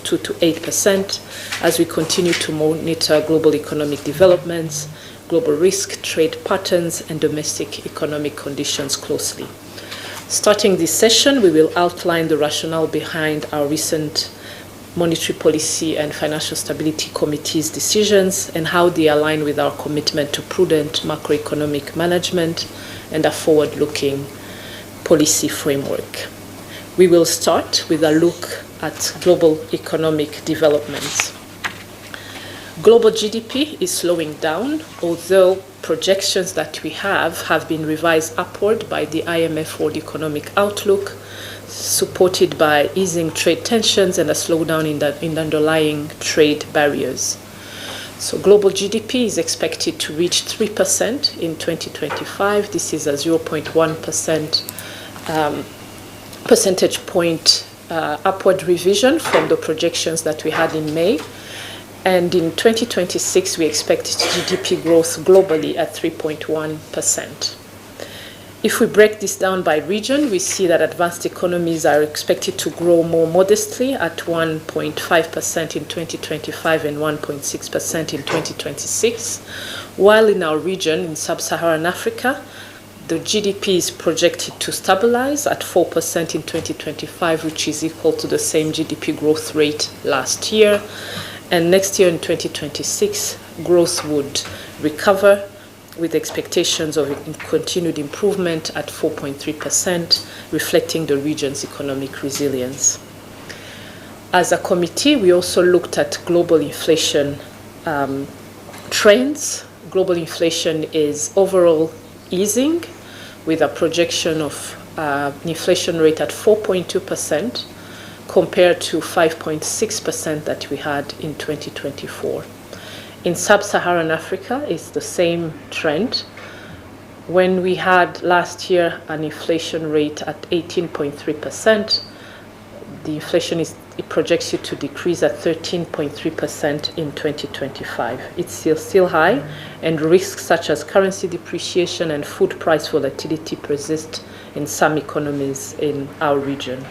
2 to 8% as we continue to monitor global economic developments, global risk, trade patterns, and domestic economic conditions closely. Starting this session, we will outline the rationale behind our recent Monetary Policy and Financial Stability Committee's decisions and how they align with our commitment to prudent macroeconomic management and a forward-looking policy framework. We will start with a look at global economic developments. Global GDP is slowing down, although projections that we have been revised upward by the IMF World Economic Outlook, supported by easing trade tensions and a slowdown in underlying trade barriers. So global GDP is expected to reach 3% in 2025. This is a 0.1% percentage point upward revision from the projections that we had in May. And in 2026, we expect GDP growth globally at 3.1%. If we break this down by region, we see that advanced economies are expected to grow more modestly at 1.5% in 2025 and 1.6% in 2026, while in our region, in sub-Saharan Africa, the GDP is projected to stabilize at 4% in 2025, which is equal to the same GDP growth rate last year. And next year in 2026, growth would recover with expectations of continued improvement at 4.3%, reflecting the region's economic resilience. As a committee, we also looked at global inflation trends. Global inflation is overall easing, with a projection of an inflation rate at 4.2% compared to 5.6% that we had in 2024. In sub-Saharan Africa, it's the same trend. When we had last year an inflation rate at 18.3%, the inflation it projects it to decrease at 13.3% in 2025. It's still high, and risks such as currency depreciation and food price volatility persist in some economies in our region.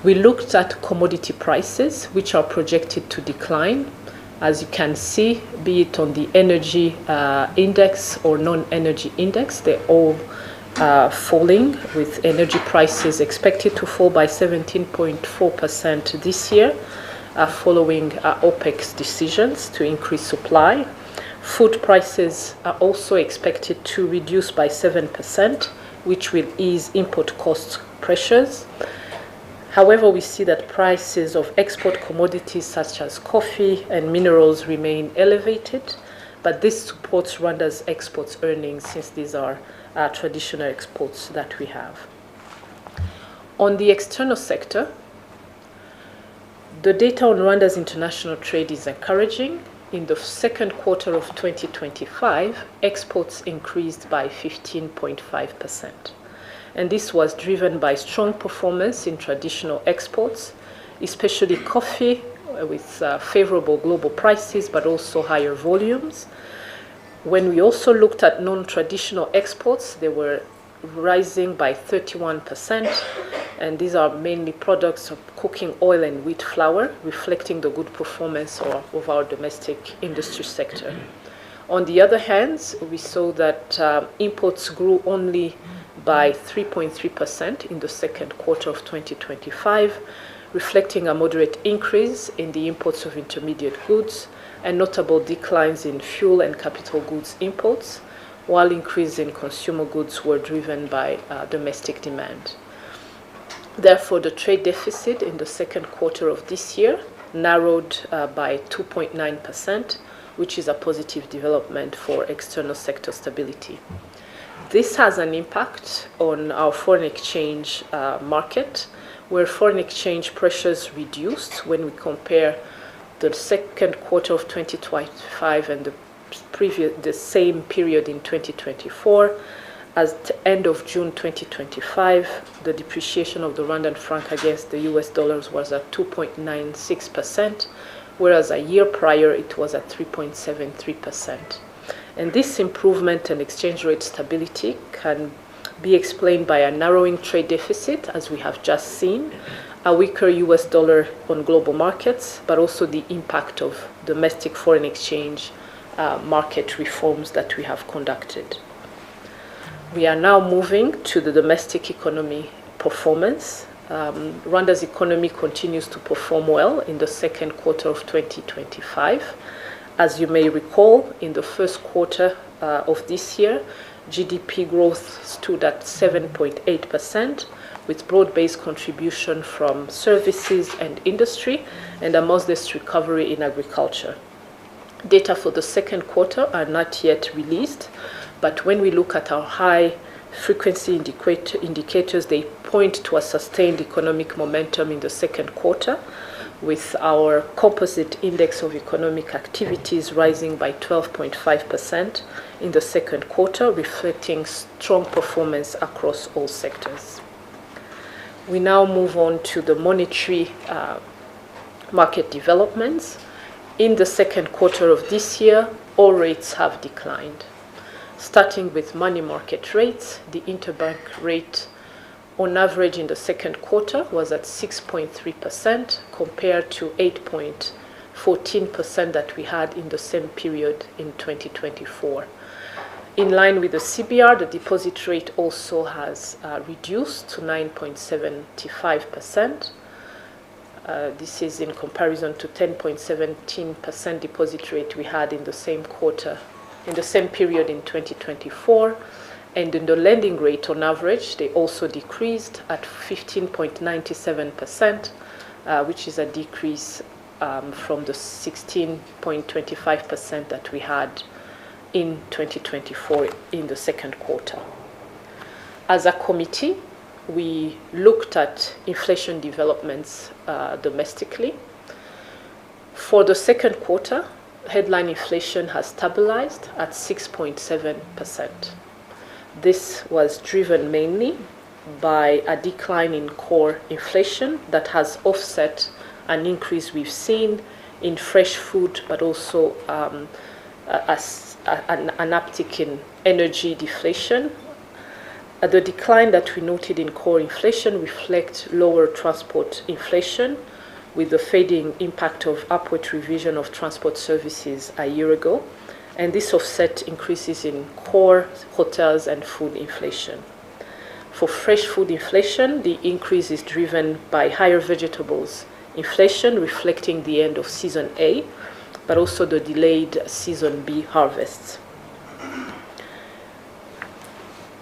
We looked at commodity prices, which are projected to decline. As you can see, be it on the energy index or non-energy index, they're all falling, with energy prices expected to fall by 17.4% this year, following OPEC's decisions to increase supply. Food prices are also expected to reduce by 7%, which will ease import cost pressures. However, we see that prices of export commodities such as coffee and minerals remain elevated, but this supports Rwanda's exports earnings, since these are traditional exports that we have. On the external sector, the data on Rwanda's international trade is encouraging. In the second quarter of 2025, exports increased by 15.5%. And this was driven by strong performance in traditional exports, especially coffee, with favorable global prices, but also higher volumes. When we also looked at non-traditional exports, they were rising by 31%, and these are mainly products of cooking oil and wheat flour, reflecting the good performance of our domestic industry sector. On the other hand, we saw that imports grew only by 3.3% in the second quarter of 2025, reflecting a moderate increase in the imports of intermediate goods and notable declines in fuel and capital goods imports, while increases in consumer goods were driven by domestic demand. Therefore, the trade deficit in the second quarter of this year narrowed by 2.9%, which is a positive development for external sector stability. This has an impact on our foreign exchange market, where foreign exchange pressures reduced when we compare the second quarter of 2025 and the same period in 2024. At the end of June 2025, the depreciation of the Rwandan franc against the US dollars was at 2.96%, whereas a year prior it was at 3.73%. And this improvement in exchange rate stability can be explained by a narrowing trade deficit, as we have just seen, a weaker US dollar on global markets, but also the impact of domestic foreign exchange market reforms that we have conducted. We are now moving to the domestic economy performance. Rwanda's economy continues to perform well in the second quarter of 2025. As you may recall, in the first quarter of this year, GDP growth stood at 7.8%, with broad-based contribution from services and industry, and a modest recovery in agriculture. Data for the second quarter are not yet released, but when we look at our high frequency indicators, they point to a sustained economic momentum in the second quarter, with our composite index of economic activities rising by 12.5% in the second quarter, reflecting strong performance across all sectors. We now move on to the monetary market developments. In the second quarter of this year, all rates have declined. Starting with money market rates, the interbank rate on average in the second quarter was at 6.3% compared to 8.14% that we had in the same period in 2024. In line with the CBR, the deposit rate also has reduced to 9.75%. This is in comparison to 10.17% deposit rate we had in the same period in 2024. And in the lending rate on average, they also decreased at 15.97%, which is a decrease from the 16.25% that we had in 2024 in the second quarter. As a committee, we looked at inflation developments domestically. For the second quarter, headline inflation has stabilized at 6.7%. This was driven mainly by a decline in core inflation that has offset an increase we've seen in fresh food, but also an uptick in energy deflation. The decline that we noted in core inflation reflects lower transport inflation, with the fading impact of upward revision of transport services a year ago, and this offset increases in core hotels and food inflation. For fresh food inflation, the increase is driven by higher vegetables inflation, reflecting the end of season A, but also the delayed season B harvests.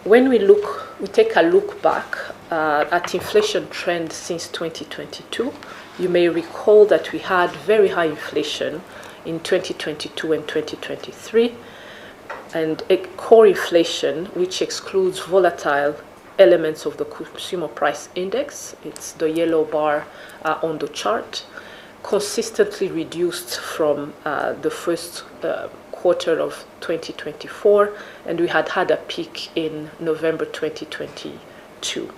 When we take a look back at inflation trend since 2022, you may recall that we had very high inflation in 2022 and 2023, and a core inflation, which excludes volatile elements of the consumer price index, it's the yellow bar on the chart, consistently reduced from the first quarter of 2024, and we had a peak in November 2022.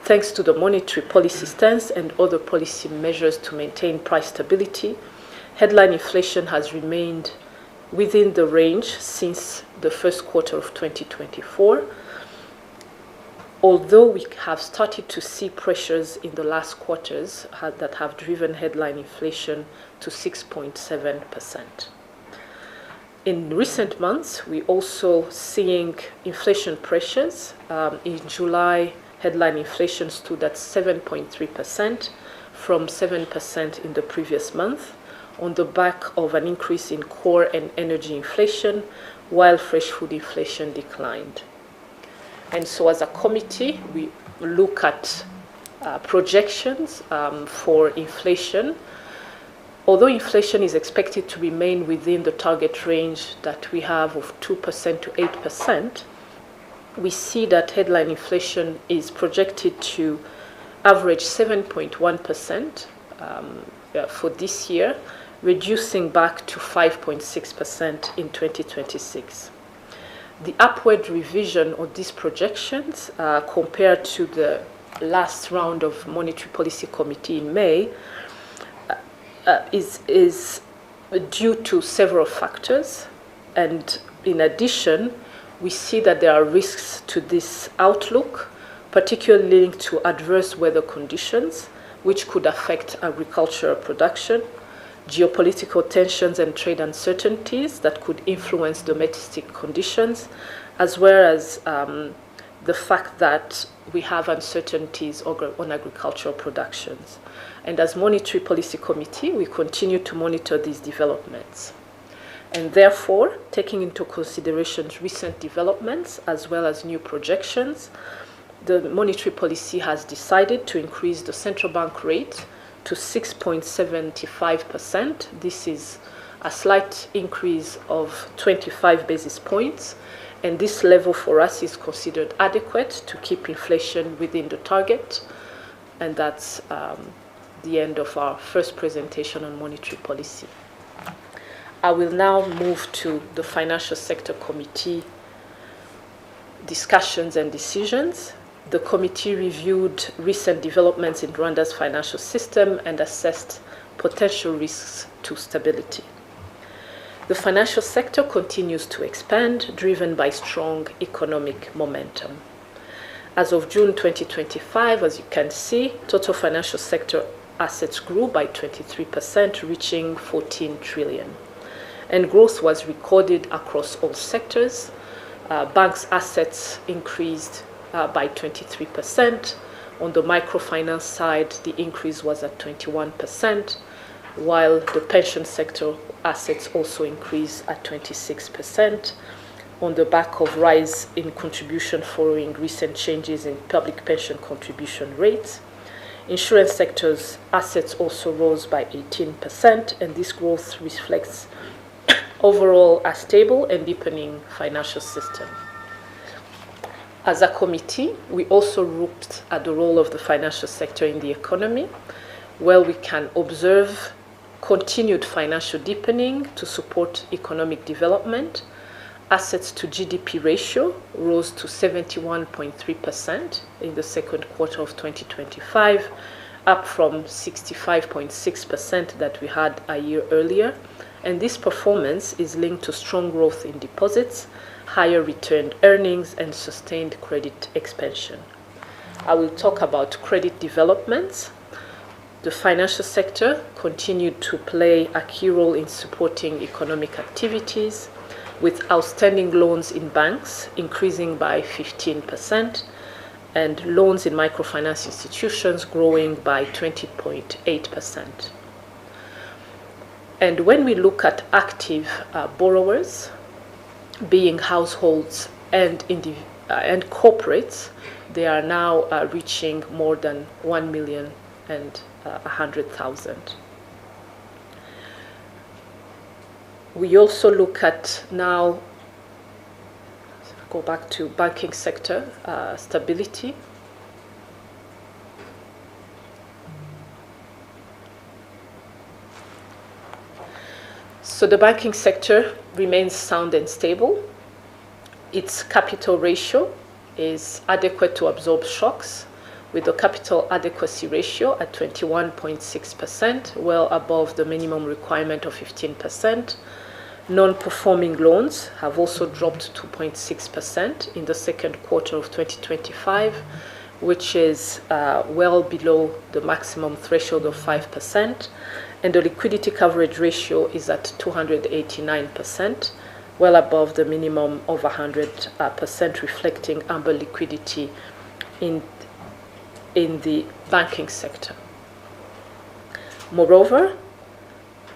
Thanks to the monetary policy stance and other policy measures to maintain price stability, headline inflation has remained within the range since the first quarter of 2024, although we have started to see pressures in the last quarters that have driven headline inflation to 6.7%. In recent months, we're also seeing inflation pressures. In July, headline inflation stood at 7.3% from 7% in the previous month, on the back of an increase in core and energy inflation, while fresh food inflation declined. And so as a committee, we look at projections for inflation. Although inflation is expected to remain within the target range that we have of 2% to 8%, we see that headline inflation is projected to average 7.1% for this year, reducing back to 5.6% in 2026. The upward revision of these projections compared to the last round of Monetary Policy Committee in May is due to several factors, and in addition, we see that there are risks to this outlook, particularly linked to adverse weather conditions, which could affect agricultural production, geopolitical tensions and trade uncertainties that could influence domestic conditions, as well as the fact that we have uncertainties on agricultural productions. And as Monetary Policy Committee, we continue to monitor these developments. And therefore, taking into consideration recent developments as well as new projections, the monetary policy has decided to increase the central bank rate to 6.75%. This is a slight increase of 25 basis points. And this level for us is considered adequate to keep inflation within the target. And that's the end of our first presentation on monetary policy. I will now move to the Financial Sector Committee discussions and decisions. The committee reviewed recent developments in Rwanda's financial system and assessed potential risks to stability. The financial sector continues to expand, driven by strong economic momentum. As of June 2025, as you can see, total financial sector assets grew by 23%, reaching 14 trillion. And growth was recorded across all sectors. Banks' assets increased by 23%. On the microfinance side, the increase was at 21%, while the pension sector assets also increased at 26%, on the back of rise in contribution following recent changes in public pension contribution rates. Insurance sector's assets also rose by 18%, and this growth reflects overall a stable and deepening financial system. As a committee, we also looked at the role of the financial sector in the economy, where we can observe continued financial deepening to support economic development. Assets to GDP ratio rose to 71.3% in the second quarter of 2025, up from 65.6% that we had a year earlier. And this performance is linked to strong growth in deposits, higher returned earnings, and sustained credit expansion. I will talk about credit developments. The financial sector continued to play a key role in supporting economic activities, with outstanding loans in banks increasing by 15% and loans in microfinance institutions growing by 20.8%. And when we look at active borrowers, being households and corporates, they are now reaching more than 1,100,000. We also look at now, go back to banking sector stability. So the banking sector remains sound and stable. Its capital ratio is adequate to absorb shocks, with the capital adequacy ratio at 21.6%, well above the minimum requirement of 15%. Non-performing loans have also dropped to 2.6% in the second quarter of 2025, which is well below the maximum threshold of 5%. And the liquidity coverage ratio is at 289%, well above the minimum of 100%, reflecting ample liquidity in the banking sector. Moreover,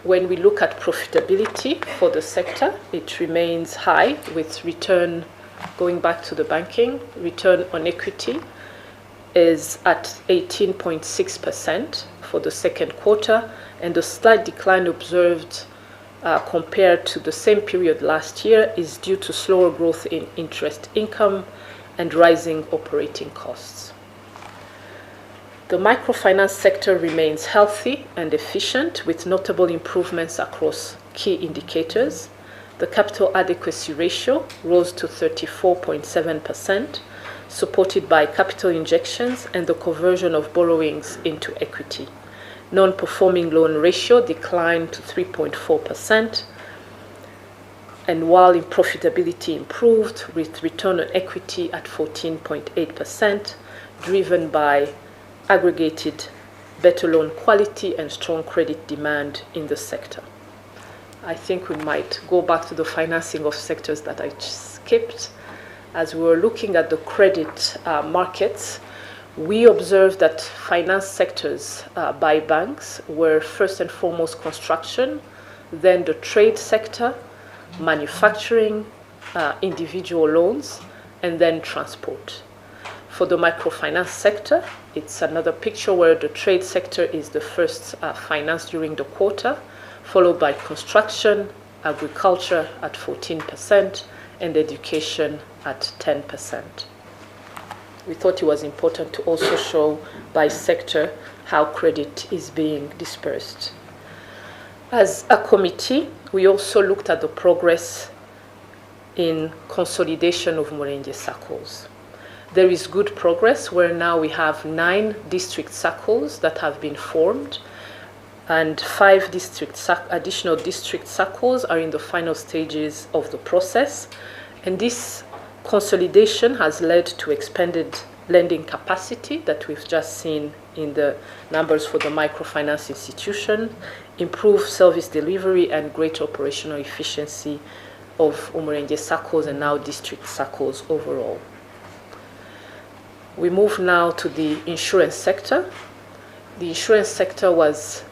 when we look at profitability for the sector, it remains high, with return, going back to the banking, return on equity is at 18.6% for the second quarter, and the slight decline observed compared to the same period last year is due to slower growth in interest income and rising operating costs. The microfinance sector remains healthy and efficient, with notable improvements across key indicators. The capital adequacy ratio rose to 34.7%, supported by capital injections and the conversion of borrowings into equity. Non-performing loan ratio declined to 3.4%, And while in profitability improved with return on equity at 14.8%, driven by aggregated better loan quality and strong credit demand in the sector. I think we might go back to the financing of sectors that I skipped. As we were looking at the credit markets, we observed that finance sectors by banks were first and foremost construction, then the trade sector, manufacturing, individual loans, and then transport. For the microfinance sector, it's another picture where the trade sector is the first financed during the quarter, followed by construction, agriculture at 14%, and education at 10%. We thought it was important to also show by sector how credit is being dispersed. As a committee, we also looked at the progress in consolidation of Umurenge SACCOs. There is good progress where now we have 9 district SACCOs that have been formed, and 5 additional district SACCOs are in the final stages of the process. And this consolidation has led to expanded lending capacity that we've just seen in the numbers for the microfinance institution, improved service delivery, and greater operational efficiency of Umurenge SACCOs and now district SACCOs overall. We move now to the insurance sector. The insurance sector was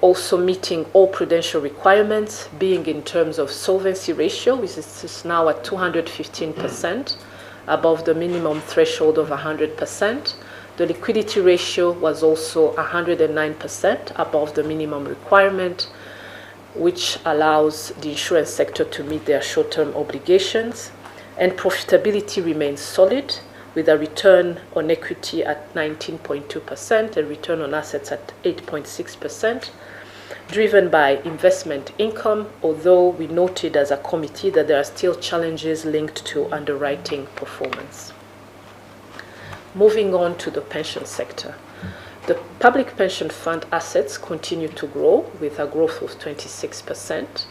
also meeting all prudential requirements, being in terms of solvency ratio, which is now at 215%, above the minimum threshold of 100%. The liquidity ratio was also 109%, above the minimum requirement, which allows the insurance sector to meet their short-term obligations. And profitability remains solid, with a return on equity at 19.2% and return on assets at 8.6%, driven by investment income, although we noted as a committee that there are still challenges linked to underwriting performance. Moving on to the pension sector. The public pension fund assets continue to grow with a growth of 26%.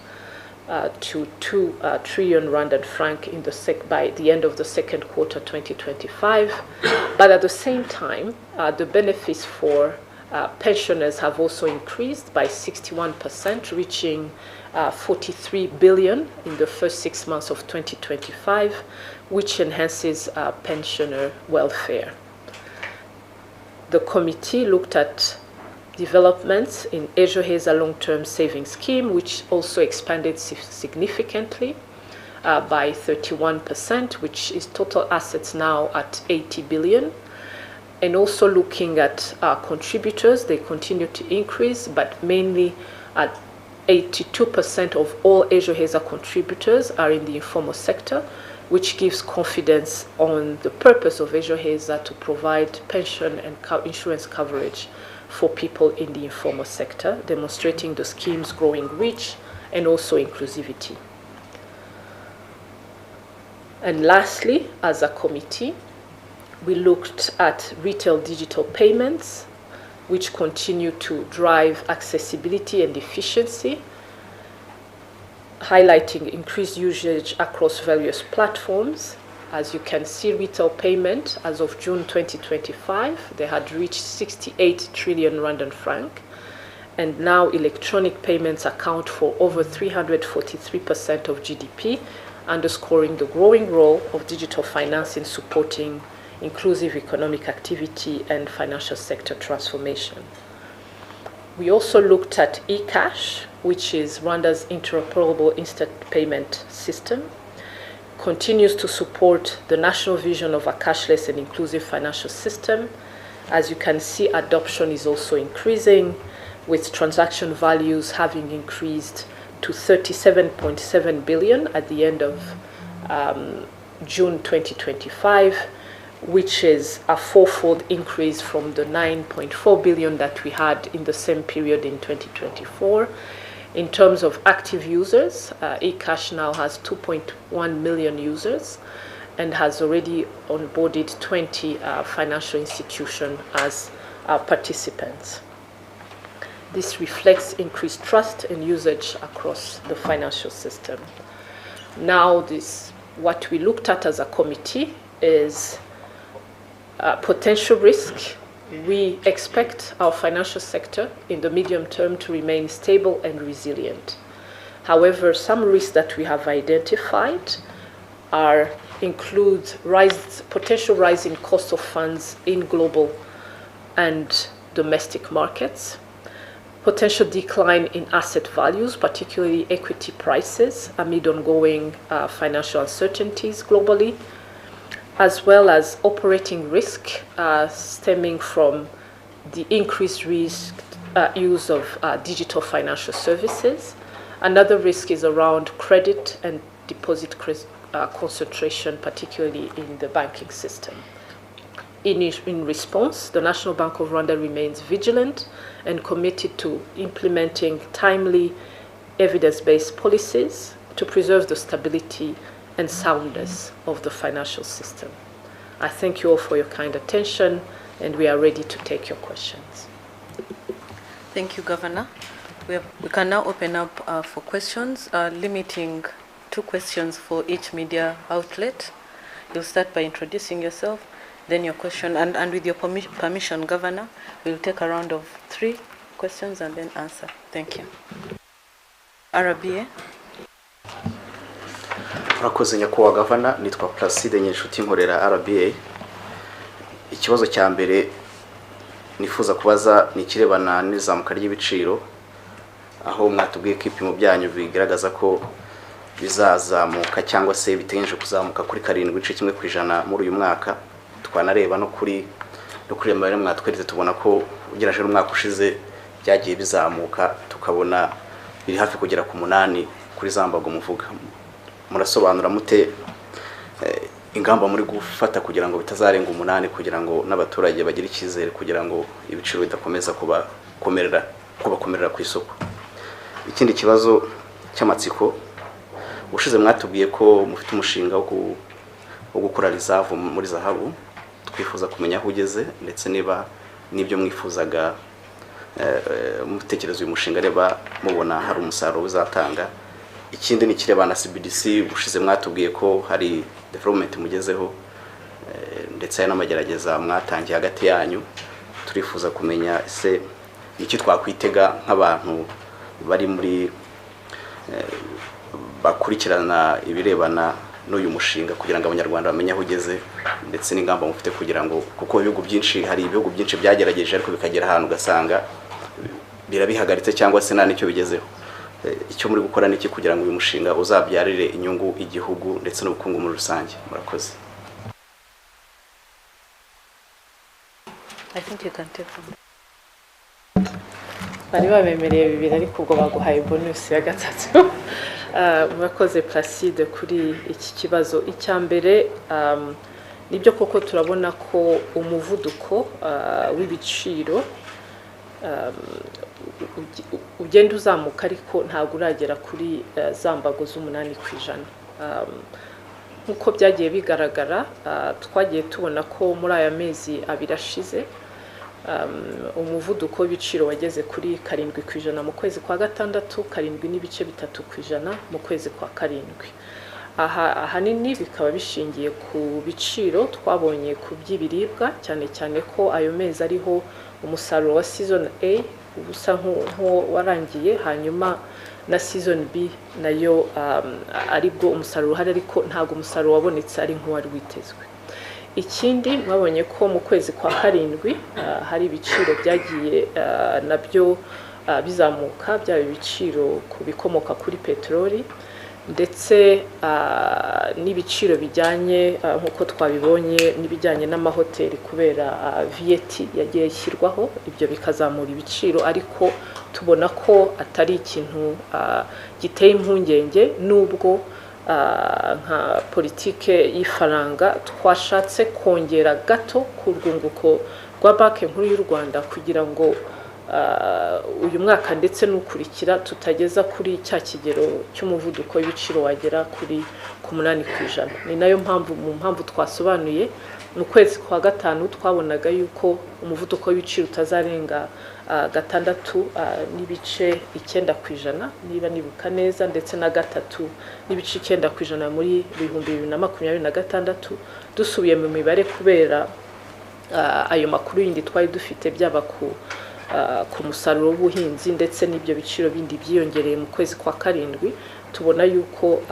To 2 trillion Rwandan franc by the end of the second quarter 2025. But at the same time, the benefits for pensioners have also increased by 61%, reaching 43 billion in the first 6 months of 2025, which enhances pensioner welfare. The committee looked at developments in Ejoheza long-term savings scheme, which also expanded significantly by 31%, which is total assets now at 80 billion. And also looking at contributors, they continue to increase, but mainly at 82% of all Ejoheza contributors are in the informal sector, which gives confidence on the purpose of Ejoheza to provide pension and insurance coverage for people in the informal sector, demonstrating the scheme's growing reach and also inclusivity. And lastly, as a committee, we looked at retail digital payments, which continue to drive accessibility and efficiency, highlighting increased usage across various platforms. As you can see, retail payment as of June 2025, they had reached 68 trillion Rwandan franc, and now electronic payments account for over 343% of GDP, underscoring the growing role of digital finance in supporting inclusive economic activity and financial sector transformation. We also looked at eCash, which is Rwanda's interoperable instant payment system. Continues to support the national vision of a cashless and inclusive financial system. As you can see, adoption is also increasing, with transaction values having increased to 37.7 billion at the end of June 2025, which is a 4-fold increase from the 9.4 billion that we had in the same period in 2024. In terms of active users, eCash now has 2.1 million users and has already onboarded 20 financial institutions as participants. This reflects increased trust and usage across the financial system. Now what we looked at as a committee is potential risk. We expect our financial sector in the medium term to remain stable and resilient. However, some risks that we have identified include potential rise in cost of funds in global and domestic markets, potential decline in asset values, particularly equity prices, amid ongoing financial uncertainties globally, as well as operating risk stemming from the increased use of digital financial services. Another risk is around credit and deposit concentration, particularly in the banking system. In response, the National Bank of Rwanda remains vigilant and committed to implementing timely, evidence-based policies to preserve the stability and soundness of the financial system. I thank you all for your kind attention, and we are ready to take your questions. Thank you, Governor. We can now open up for questions, limiting 2 questions for each media outlet. You'll start by introducing yourself, then your question, and with your permission, Governor, we'll take a round of 3 questions and then answer. Thank you. RBA. Murakoze nyakubahwa Governor, nitwa Placide Nyenshuti nkorera RBA. Ikibazo cya mbere nifuza kubaza ni kirebana n'izamuka ry'ibiciro, aho mwatubwiye ko ibipimo byanyu bigaragaza ko bizazamuka cyangwa se bitegereje kuzamuka kuri 7.1% muri uyu mwaka. Twanareba no kuri amabare mwatweretse tubona ko ugeraje n'umwaka ushize byagiye bizamuka, tukabona biri hafi kugera ku 8 kuri zambago muvuga. Murasobanura mute ingamba muri gufata kugira ngo bitazarenga 8 kugira ngo n'abaturage bagire ikizere kugira ngo ibiciro bidakomeza kubakomerera ku isoko. Ikindi kibazo cy'amatsiko, ushize mwatubwiye ko mufite umushinga wo gukora reserve muri zahabu. Twifuza kumenya aho ugeze ndetse niba nibyo mwifuzaga mutekerezo uyu mushinga reba mubona hari umusaruro uzatanga. Ikindi ni kirebana CBDC, ushize mwatubwiye ko hari development mugezeho ndetse hari n'amagerageza mwatangiye hagati yanyu. Turifuza kumenya ese iki twakwitega nk'abantu bari muri bakurikirana ibirebana n'uyu mushinga kugira ngo abanyarwanda bamenye aho ugeze ndetse n'ingamba mufite kugira ngo, kuko hari ibihugu byinshi byagerageje ariko bikagera ahantu ugasanga birabihagaritse cyangwa se nta nicyo bigezeho. Icyo muri gukora niki kugira ngo uyu mushinga uzabyarire inyungu igihugu ndetse n'ubukungu muri rusange? Murakoze. I think you can take them. Bari babemereye bibiri ariko ubwo baguhaye bonus ya gatatu. Murakoze Placide kuri iki kibazo. Icya mbere nibyo koko turabona ko umuvuduko w'ibiciro ugenda uzamuka ariko ntabwo uragera kuri zambago z'8%. Nkuko byagiye bigaragara, twagiye tubona ko muri aya mezi 2 ashize umuvuduko w'ibiciro wageze kuri 7% mu kwezi kwa gatandatu, 7.3% mu kwezi kwa karindwi. Ahanini bikaba bishingiye ku biciro twabonye ku by'ibiribwa, cyane cyane ko ayo mezi ariho umusaruro wa season A ubusa nko warangiye, hanyuma na season B nayo aribwo umusaruro uhari ariko ntabwo umusaruro wabonetse ari nk'uwari witezwe. Ikindi mwabonye ko mu kwezi kwa karindwi hari ibiciro byagiye nabyo bizamuka, byaba ibiciro ku bikomoka kuri peteroli ndetse n'ibiciro bijyanye nk'uko twabibonye n'ibijyanye n'amahoteli kubera VAT yagiye ishyirwaho, ibyo bikazamura ibiciro ariko tubona ko atari ikintu giteye impungenge, nubwo nka politike y'ifaranga twashatse kongera gato ku rwunguko rwa Banki Nkuru y'u Rwanda kugira ngo uyu mwaka ndetse n'ukurikira tutageza kuri cya kigero cy'umuvuduko w'ibiciro wagera kuri 8%. Ni nayo mpamvu twasobanuye mu kwezi kwa gatanu twabonaga yuko umuvuduko w'ibiciro utazarenga 6.9% niba nibuka neza, ndetse na 3.9% muri 2026 dusubiye mu mibare kubera ayo makuru yindi twari dufite byaba ku musaruro w'ubuhinzi ndetse n'ibyo biciro bindi byiyongereye mu kwezi kwa karindwi. Tubona yuko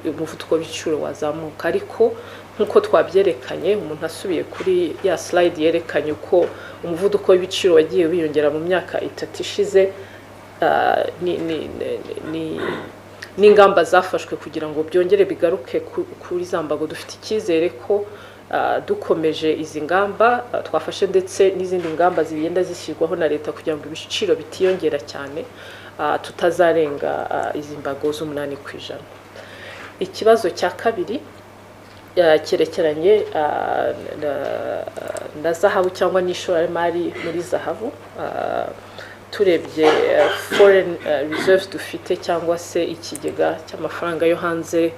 umuvuduko w'ibiciro wazamuka, ariko nkuko twabyerekanye, umuntu asubiye kuri ya slide yerekanye uko umuvuduko w'ibiciro wagiye wiyongera mu myaka 3 ishize, n'ingamba zafashwe kugira ngo byongere bigaruke kuri za mbago. Dufite icyizere ko dukomeje izi ngamba twafashe ndetse n'izindi ngamba zigenda zishyirwaho na leta kugira ngo ibiciro bitiyongera cyane, tutazarenga izi mbago z'8%. Ikibazo cya kabiri cyerekeranye na zahabu cyangwa n'ishoramari muri zahabu. Turebye foreign reserves dufite cyangwa se ikigega cy'amafaranga yo hanze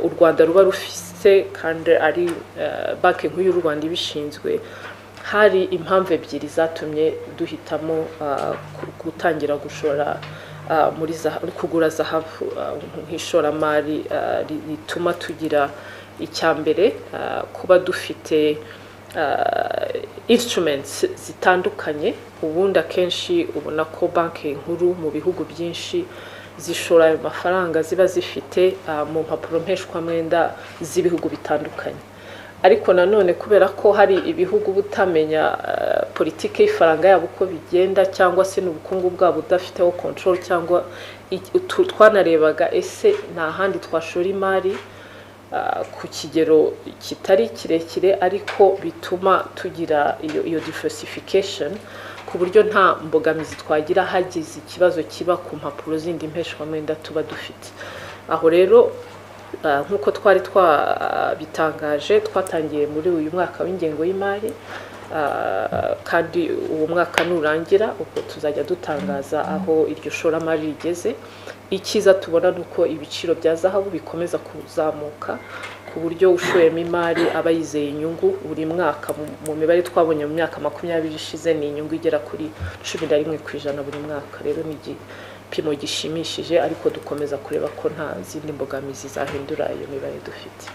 u Rwanda ruba rufise, kandi ari banki nkuru y'u Rwanda ibishinzwe, hari impamvu ebyiri zatumye duhitamo gutangira gushora muri kugura zahabu nk'ishoramari rituma tugira icyambere, kuba dufite instruments zitandukanye. Ubundi akenshi ubona ko banki nkuru mu bihugu byinshi zishora ayo mafaranga ziba zifite mu mpapuro mpeshwamwenda z'ibihugu bitandukanye, ariko nanone kubera ko hari ibihugu butamenya politike y'ifaranga yabo uko bigenda, cyangwa se n'ubukungu bwabo budafiteho control, cyangwa twanarebaga ese nta handi twashora imari ku kigero kitari kirekire, ariko bituma tugira iyo diversification, ku buryo nta mbogamizi twagira hagize ikibazo kiba ku mpapuro zindi mpeshwamwenda tuba dufite. Aho rero nk'uko twari twabitangaje, twatangiye muri uyu mwaka w'ingengo y'imari, kandi uwo mwaka nurangira ubwo tuzajya dutangaza aho iryo shoramari rigeze. Icyiza tubona nuko ibiciro bya zahabu bikomeza kuzamuka, ku buryo ushoyemo imari aba yizeye inyungu buri mwaka. Mu mibare twabonye mu myaka 20 ishize ni inyungu igera kuri 11% buri mwaka. Rero ni igipimo gishimishije, ariko dukomeza kureba ko nta zindi mbogamizi zahindura iyo mibare dufite.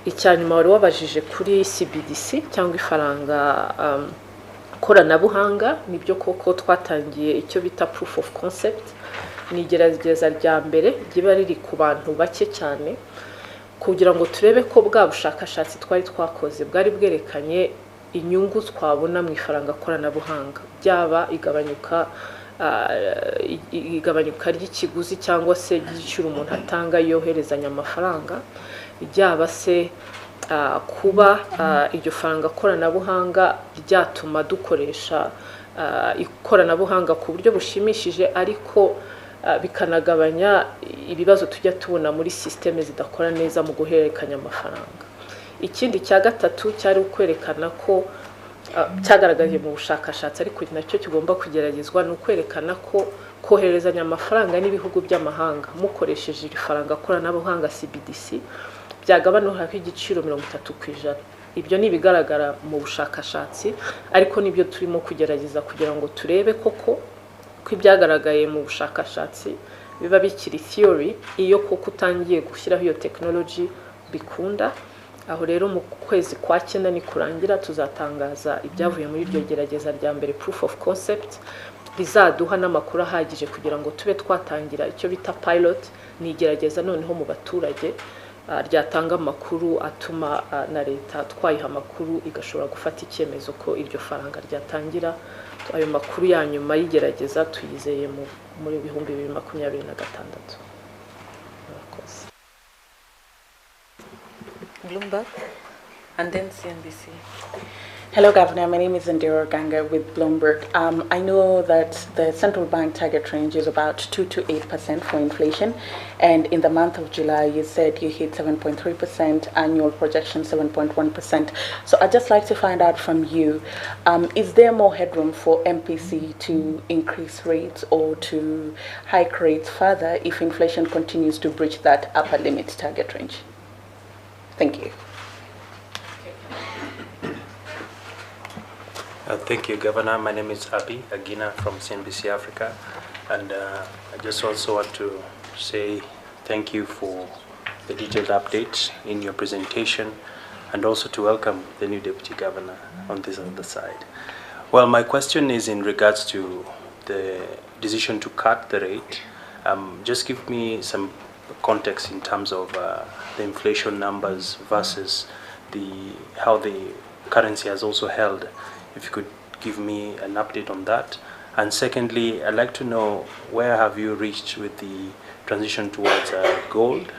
Icyanyuma wari wabajije kuri CBDC cyangwa ifaranga koranabuhanga. Nibyo koko twatangiye icyo bita proof of concept, ni igerageza rya mbere riba riri ku bantu bake cyane, kugira ngo turebe ko bwa bushakashatsi twari twakoze bwari bwerekanye inyungu twabona mu ifaranga koranabuhanga, byaba igabanyuka ry'ikiguzi cyangwa se ry'igiciro umuntu atanga yoherezanya amafaranga, byaba se kuba iryo faranga koranabuhanga ryatuma dukoresha ikoranabuhanga ku buryo bushimishije, ariko bikanagabanya ibibazo tujya tubona muri systeme zidakora neza mu guhererekanya amafaranga. Ikindi cya gatatu cyari ukwerekana ko cyagaragaye mu bushakashatsi, ariko nacyo kigomba kugeragezwa, ni ukwerekana ko koherezanya amafaranga n'ibihugu by'amahanga mukoresheje ifaranga koranabuhanga CBDC byagabanuka igiciro 30%. Ibyo ni bigaragara mu bushakashatsi, ariko nibyo turimo kugerageza kugira ngo turebe koko ko ibyagaragaye mu bushakashatsi biba bikiri theory, iyo koko utangiye gushyiraho iyo technology bikunda. Aho rero mu kwezi kwa 9 ni kurangira tuzatangaza ibyavuye muri iryo gerageza rya mbere, proof of concept, bizaduha n'amakuru ahagije kugira ngo tube twatangira icyo bita pilot, ni igerageza noneho mu baturage ryatanga amakuru atuma na leta twayiha amakuru igashobora gufata icyemezo ko iryo faranga ryatangira. Ayo makuru ya nyuma y'igerageza tuyizeye muri 2026. Bloomberg and then CNBC. Hello, Governor. My name is Indira Ganga with Bloomberg. I know that the central bank target range is about 2 to 8% for inflation, and in the month of July, you said you hit 7.3%, annual projection 7.1%. So I'd just like to find out from you, is there more headroom for MPC to increase rates or to hike rates further if inflation continues to breach that upper limit target range? Thank you. Thank you, Governor. My name is Abi Agina from CNBC Africa. And I just also want to say thank you for the detailed update in your presentation, and also to welcome the new Deputy Governor on this other side. Well, my question is in regards to the decision to cut the rate. Just give me some context in terms of the inflation numbers versus how the currency has also held. If you could give me an update on that. And secondly, I'd like to know, where have you reached with the transition towards gold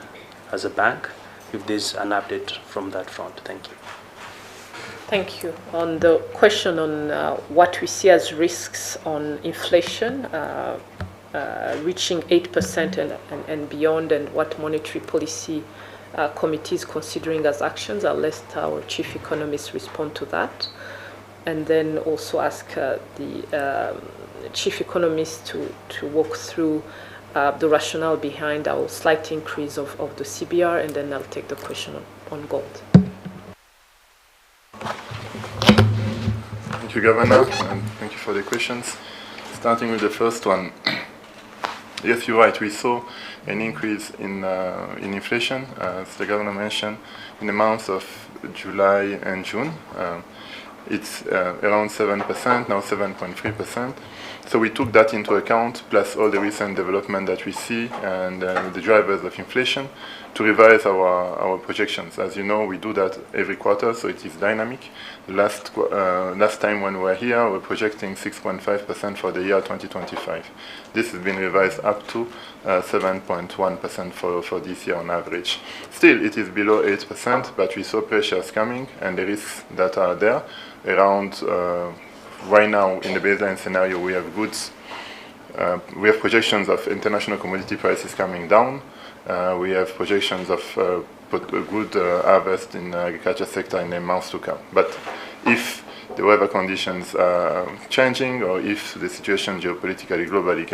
as a bank, if there's an update from that front? Thank you. Thank you. On the question on what we see as risks on inflation, reaching 8% and beyond, and what monetary policy committee is considering as actions, I'll let our chief economist respond to that. And then also ask the chief economist to walk through the rationale behind our slight increase of the CBR, and then I'll take the question on gold. Thank you, Governor, and thank you for the questions. Starting with the first one. Yes, you're right. We saw an increase in inflation, as the Governor mentioned, in the months of July and June. It's around 7%, now 7.3%. So we took that into account, plus all the recent development that we see and the drivers of inflation, to revise our projections. As you know, we do that every quarter, so it is dynamic. Last time when we were here, we were projecting 6.5% for the year 2025. This has been revised up to 7.1% for this year on average. Still, it is below 8%, but we saw pressures coming and the risks that are there around. Right now, in the baseline scenario, we have goods. We have projections of international commodity prices coming down. We have projections of a good harvest in the agriculture sector in the months to come. But if the weather conditions are changing, or if the situation geopolitically globally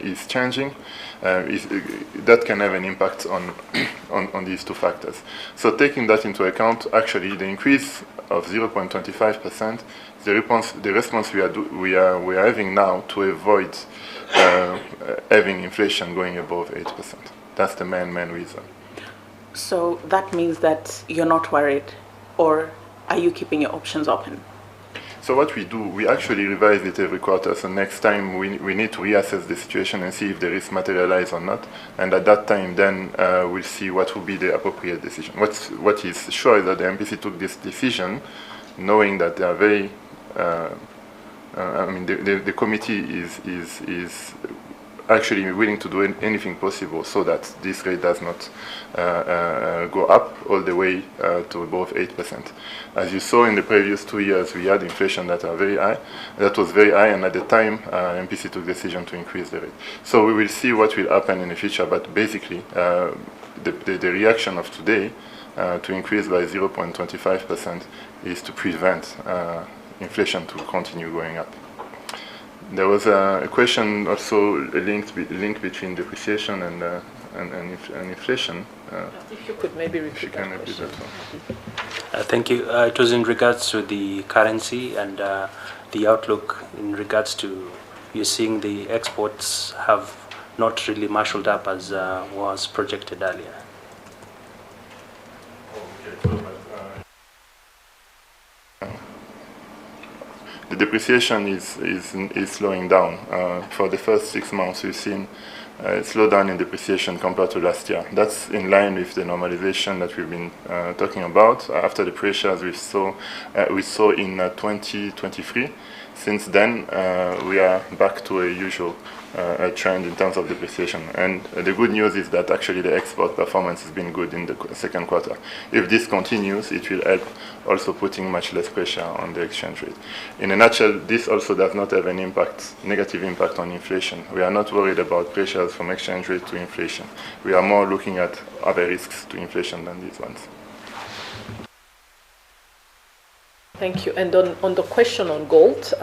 is changing, that can have an impact on these two factors. So taking that into account, actually the increase of 0.25%, the response we are having now to avoid having inflation going above 8%. That's the main reason. So that means that you're not worried, or are you keeping your options open? So what we do, we actually revise it every quarter. So next time we need to reassess the situation and see if the risk materialize or not. And at that time, then we'll see what will be the appropriate decision. What is sure is that the MPC took this decision knowing that they are very, the committee is actually willing to do anything possible so that this rate does not go up all the way to above 8%. As you saw in the previous 2 years, we had inflation that was very high, and at the time, MPC took the decision to increase the rate. So we will see what will happen in the future, but basically, the reaction of today to increase by 0.25% is to prevent inflation to continue going up. There was a question also a link between depreciation and inflation. If you could maybe repeat that question. Thank you. It was in regards to the currency and the outlook in regards to, you're seeing the exports have not really marshaled up as was projected earlier. The depreciation is slowing down. For the first 6 months, we've seen a slowdown in depreciation compared to last year. That's in line with the normalization that we've been talking about after the pressures we saw in 2023. Since then, we are back to a usual trend in terms of depreciation. And the good news is that actually the export performance has been good in the second quarter. If this continues, it will help also putting much less pressure on the exchange rate. In a nutshell, this also does not have an negative impact on inflation. We are not worried about pressures from exchange rate to inflation. We are more looking at other risks to inflation than these ones. Thank you. And on the question on gold,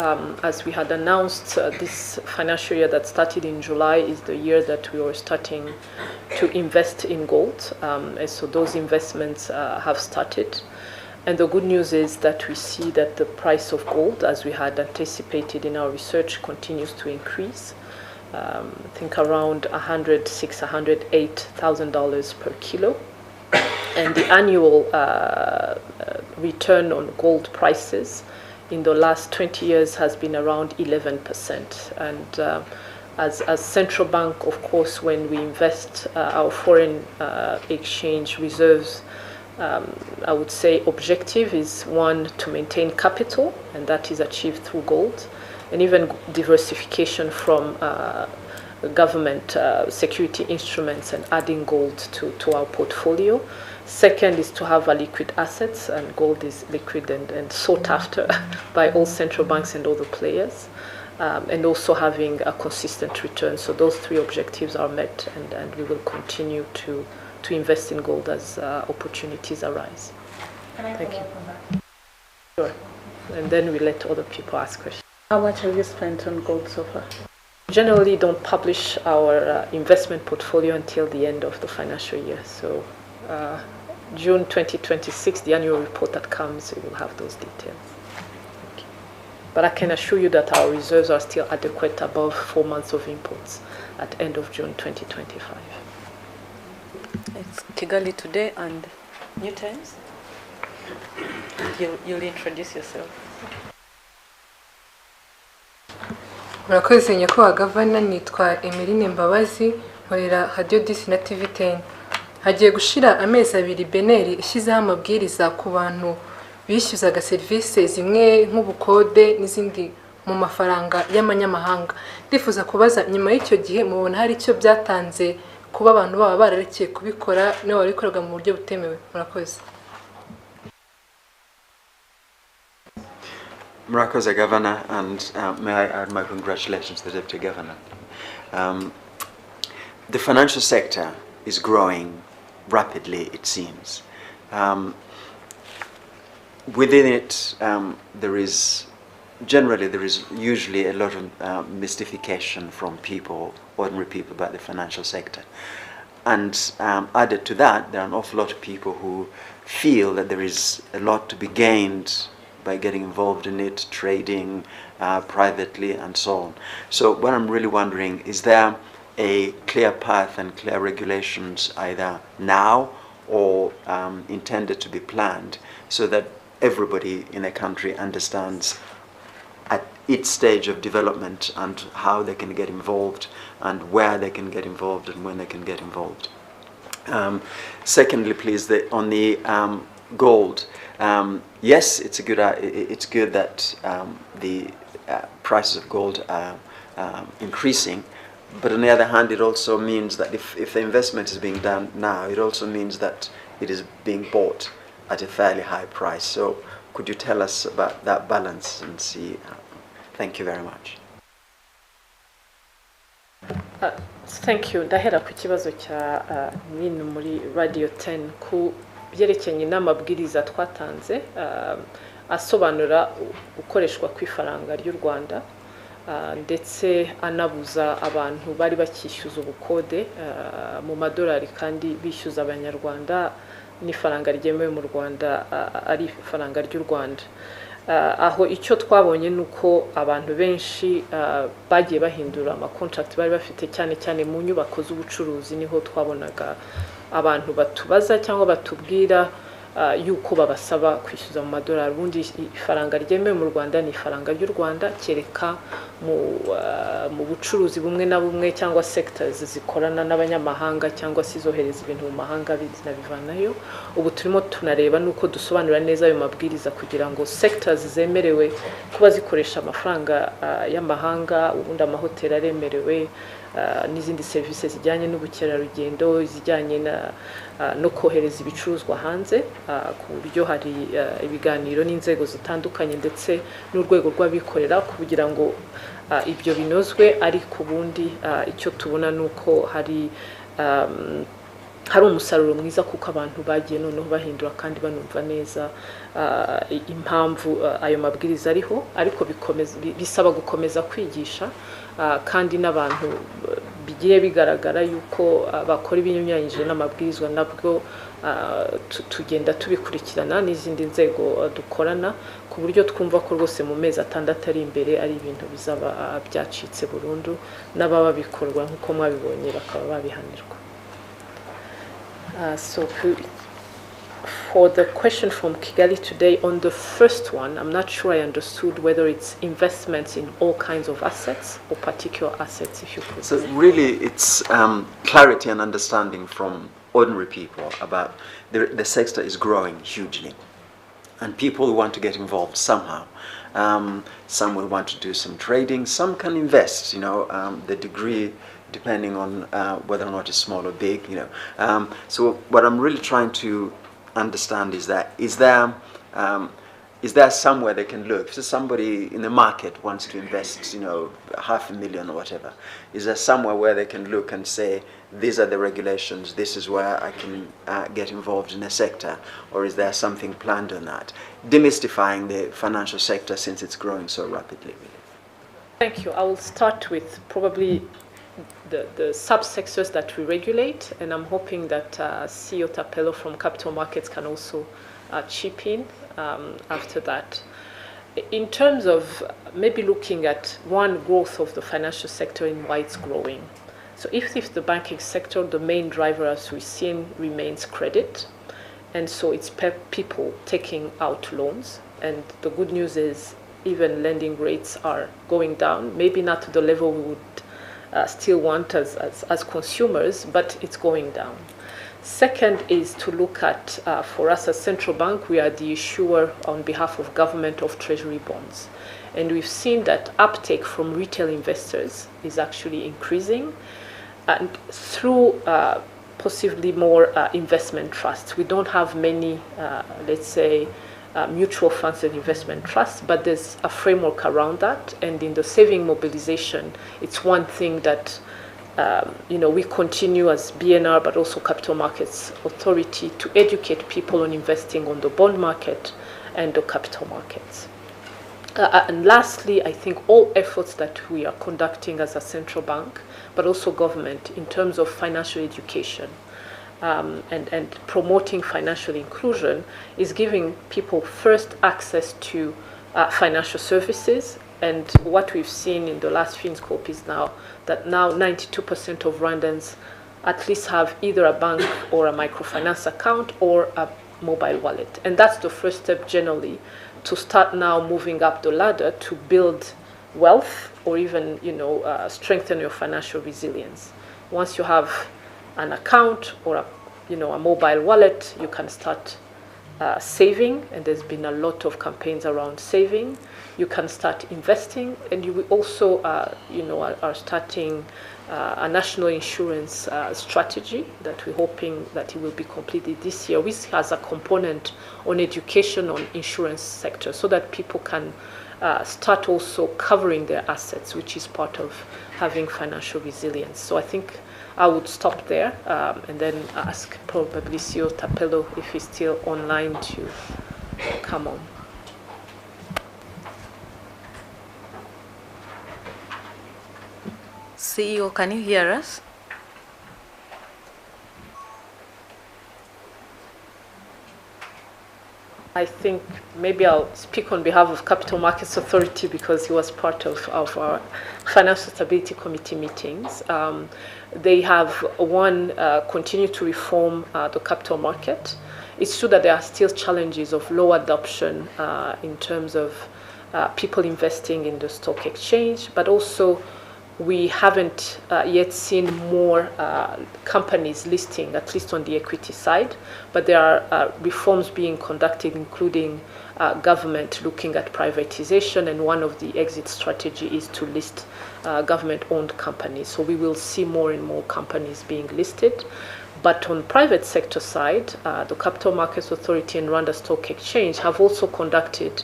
as we had announced, this financial year that started in July is the year that we were starting to invest in gold. And so those investments have started. And the good news is that we see that the price of gold, as we had anticipated in our research, continues to increase. I think around $106,000–108,000 per kilo. And the annual return on gold prices in the last 20 years has been around 11%. And as central bank, of course, when we invest our foreign exchange reserves, I would say objective is one, to maintain capital, and that is achieved through gold, and even diversification from government security instruments and adding gold to our portfolio. Second is to have a liquid assets, and gold is liquid and sought after by all central banks and all the players, and also having a consistent return. So those three objectives are met, and we will continue to invest in gold as opportunities arise. Can I Thank you. follow up on that? Sure. And then we let other people ask questions. How much have you spent on gold so far? Generally don't publish our investment portfolio until the end of the financial year. So June 2026, the annual report that comes, we will have those details. Thank you. But I can assure you that our reserves are still adequate, above 4 months of imports at end of June 2025. It's Kigali Today and New Times. You'll introduce yourself. Murakoze nyakubahwa gavana, nitwa Emeline Mbabazi, nkorera Radio Disi na TV10. Hagiye gushira amezi 2 Beneri ishyizeho amabwiriza ku bantu bishyuzaga serivisi zimwe nk'ubukode n'izindi mu mafaranga y'amanyamahanga. Ndifuza kubaza, nyuma y'icyo gihe mubona hari icyo byatanze kuba abantu baba bararekeye kubikora no barikoraga mu buryo butemewe? Murakoze. Murakoze Governor, and may I add my congratulations to the Deputy Governor. The financial sector is growing rapidly, it seems. Within it, there is usually a lot of mystification from people, ordinary people, about the financial sector. And added to that, there are an awful lot of people who feel that there is a lot to be gained by getting involved in it, trading privately and so on. So what I'm really wondering, is there a clear path and clear regulations either now or intended to be planned, so that everybody in a country understands at each stage of development and how they can get involved and where they can get involved and when they can get involved? Secondly, please, on the gold. Yes, it's good that the prices of gold are increasing, but on the other hand, it also means that if the investment is being done now, it also means that it is being bought at a fairly high price. So could you tell us about that balance and see? Thank you very much. Thank you. Ndahera ku kibazo cya nyine muri Radio 10 ku byerekeranye n'amabwiriza twatanze asobanura gukoreshwa kw'ifaranga ry'u Rwanda, ndetse anabuza abantu bari bakishyuza ubukode mu madolari kandi bishyuza abanyarwanda n'ifaranga ryemewe mu Rwanda ari ifaranga ry'u Rwanda. Aho icyo twabonye nuko abantu benshi bagiye bahindura amakontrakt bari bafite, cyane cyane mu nyubako z'ubucuruzi niho twabonaga abantu batubaza cyangwa batubwira yuko babasaba kwishyuza mu madolari. Ubundi ifaranga ryemewe mu Rwanda ni ifaranga ry'u Rwanda, kereka mu bucuruzi bumwe na bumwe cyangwa sectors zikorana n'abanyamahanga cyangwa se zohereza ibintu mu mahanga bivanayo. Ubu turimo tunareba nuko dusobanura neza ayo mabwiriza kugira ngo sectors zemerewe kuba zikoresha amafaranga y'amahanga, ubundi amahoteli aremerewe, n'izindi serivisi zijyanye n'ubukerarugendo, zijyanye no kohereza ibicuruzwa hanze, ku buryo hari ibiganiro n'inzego zitandukanye ndetse n'urwego rw'abikorera kugira ngo ibyo binozwe. Ariko ubundi icyo tubona nuko hari umusaruro mwiza, kuko abantu bagiye noneho bahindura kandi banumva neza impamvu ayo mabwiriza ariho. Ariko bisaba gukomeza kwigisha kandi n'abantu bigiye bigaragara yuko bakora ibinyuranyije n'amabwirizwa nabwo tugenda tubikurikirana n'izindi nzego dukorana ku buryo twumva ko rwose mu mezi atandatu ari imbere ari ibintu bizaba byacitse burundu n'ababa bikorwa nk'uko mwabibonye bakaba babihanirwa. So for the question from Kigali today, on the first one, I'm not sure I understood whether it's investments in all kinds of assets or particular assets, if you could. So really, it's clarity and understanding from ordinary people about the sector is growing hugely, and people want to get involved somehow. Some will want to do some trading, some can invest, the degree depending on whether or not it's small or big, So what I'm really trying to understand is that is there somewhere they can look? So somebody in the market wants to invest, $500,000 or whatever. Is there somewhere where they can look and say, these are the regulations, this is where I can get involved in a sector? Or is there something planned on that? Demystifying the financial sector since it's growing so rapidly. Really. Thank you. I will start with probably the subsectors that we regulate, and I'm hoping that CEO Tapelo from Capital Markets can also chip in after that. In terms of maybe looking at one, growth of the financial sector and why it's growing. So if the banking sector, the main driver, as we've seen, remains credit, and so it's people taking out loans, and the good news is even lending rates are going down, maybe not to the level we would still want as consumers, but it's going down. Second is to look at, for us as central bank, we are the issuer on behalf of government of treasury bonds. And we've seen that uptake from retail investors is actually increasing, and through possibly more investment trusts. We don't have many, let's say, mutual funds and investment trusts, but there's a framework around that. And in the saving mobilization, it's one thing that we continue as BNR, but also Capital Markets Authority, to educate people on investing on the bond market and the capital markets. And lastly, I think all efforts that we are conducting as a central bank, but also government, in terms of financial education, and promoting financial inclusion, is giving people first access to financial services. And what we've seen in the last FinScope is now 92% of Rwandans at least have either a bank or a microfinance account or a mobile wallet. And that's the first step generally to start now moving up the ladder to build wealth or even strengthen your financial resilience. Once you have an account or a mobile wallet, you can start saving, and there's been a lot of campaigns around saving. You can start investing, and you will also are starting a national insurance strategy that we're hoping that it will be completed this year, which has a component on education on insurance sector, so that people can start also covering their assets, which is part of having financial resilience. So I think I would stop there and then ask probably CEO Tapelo if he's still online to come on. CEO, can you hear us? I think maybe I'll speak on behalf of Capital Markets Authority because he was part of our Financial Stability Committee meetings. They have, continue to reform the capital market. It's true that there are still challenges of low adoption in terms of people investing in the stock exchange, but also we haven't yet seen more companies listing, at least on the equity side, but there are reforms being conducted, including government looking at privatization, and one of the exit strategy is to list government-owned companies. So we will see more and more companies being listed. But on private sector side, the Capital Markets Authority and Rwanda Stock Exchange have also conducted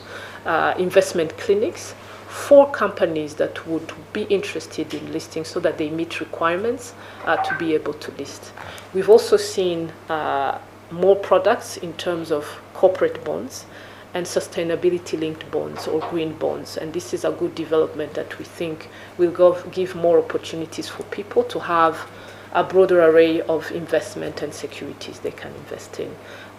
investment clinics for companies that would be interested in listing so that they meet requirements to be able to list. We've also seen more products in terms of corporate bonds, and sustainability-linked bonds or green bonds. And this is a good development that we think will give more opportunities for people to have a broader array of investment and securities they can invest in.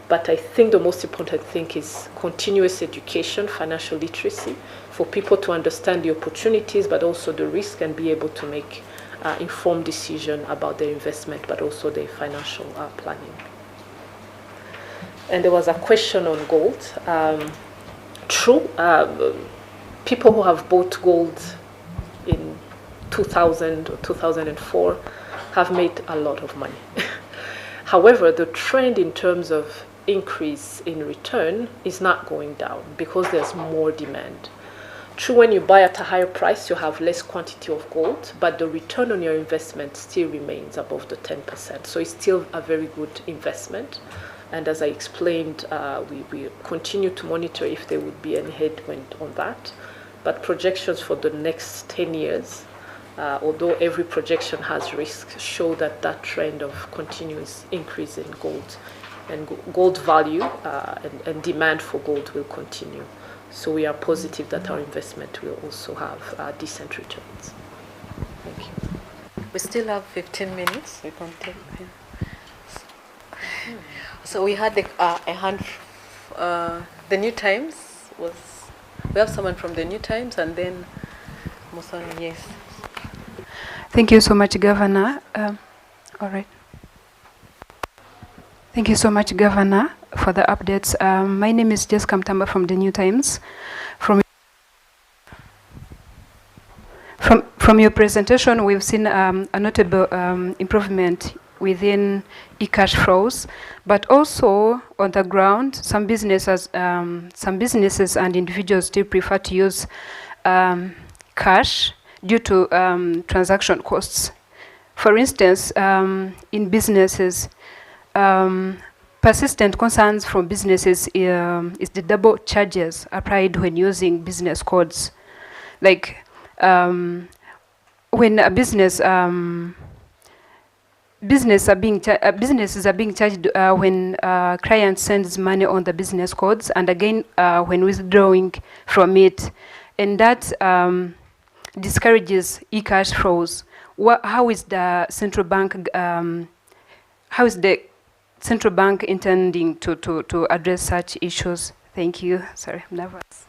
But I think the most important thing is continuous education, financial literacy, for people to understand the opportunities, but also the risk, and be able to make informed decision about their investment, but also their financial planning. And there was a question on gold. True, people who have bought gold in 2000 or 2004 have made a lot of money. However, the trend in terms of increase in return is not going down because there's more demand. True, when you buy at a higher price, you have less quantity of gold, but the return on your investment still remains above the 10%. So it's still a very good investment. And as I explained, we continue to monitor if there would be any headwind on that. But projections for the next 10 years, although every projection has risks, show that that trend of continuous increase in gold and gold value and demand for gold will continue. So we are positive that our investment will also have decent returns. Thank you. We still have 15 minutes. We can take. So we had a hand. The New Times was. We have someone from the New Times, and then Musoni. Yes. Thank you so much, Governor. All right. Thank you so much, Governor, for the updates. My name is Jessica Mtamba from the New Times. From your presentation, we've seen a notable improvement within e-cash flows, but also on the ground, some businesses and individuals still prefer to use cash due to transaction costs. For instance, in businesses, persistent concerns from businesses is the double charges applied when using business codes. Like when a businesses are being charged when client sends money on the business codes, and again when withdrawing from it, and that discourages e-cash flows. How is the central bank? How is the central bank intending to address such issues? Thank you. Sorry, I'm nervous.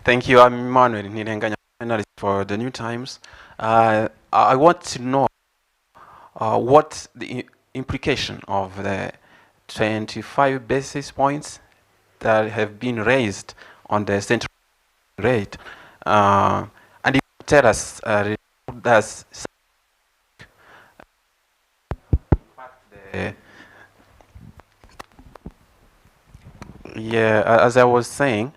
Thank you. I'm Emmanuel Nirenganya, analyst for the New Times. I want to know what the implication of the 25 basis points that have been raised on the central rate, and if you tell us does as I was saying,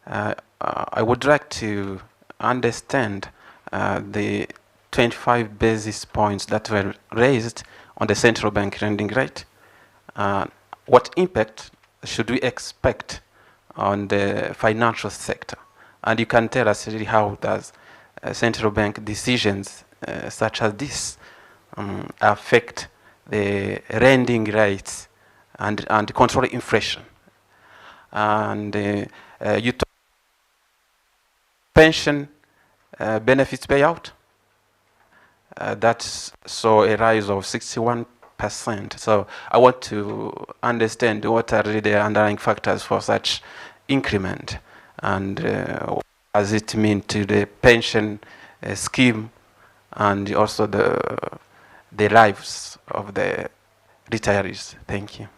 I would like to understand the 25 basis points that were raised on the central bank lending rate. What impact should we expect on the financial sector? And you can tell us really how does central bank decisions such as this affect the lending rates and control inflation. And you talk pension benefits payout. That's so a rise of 61%. So I want to understand what are really the underlying factors for such increment, and what does it mean to the pension scheme and also the lives of the retirees. Thank you.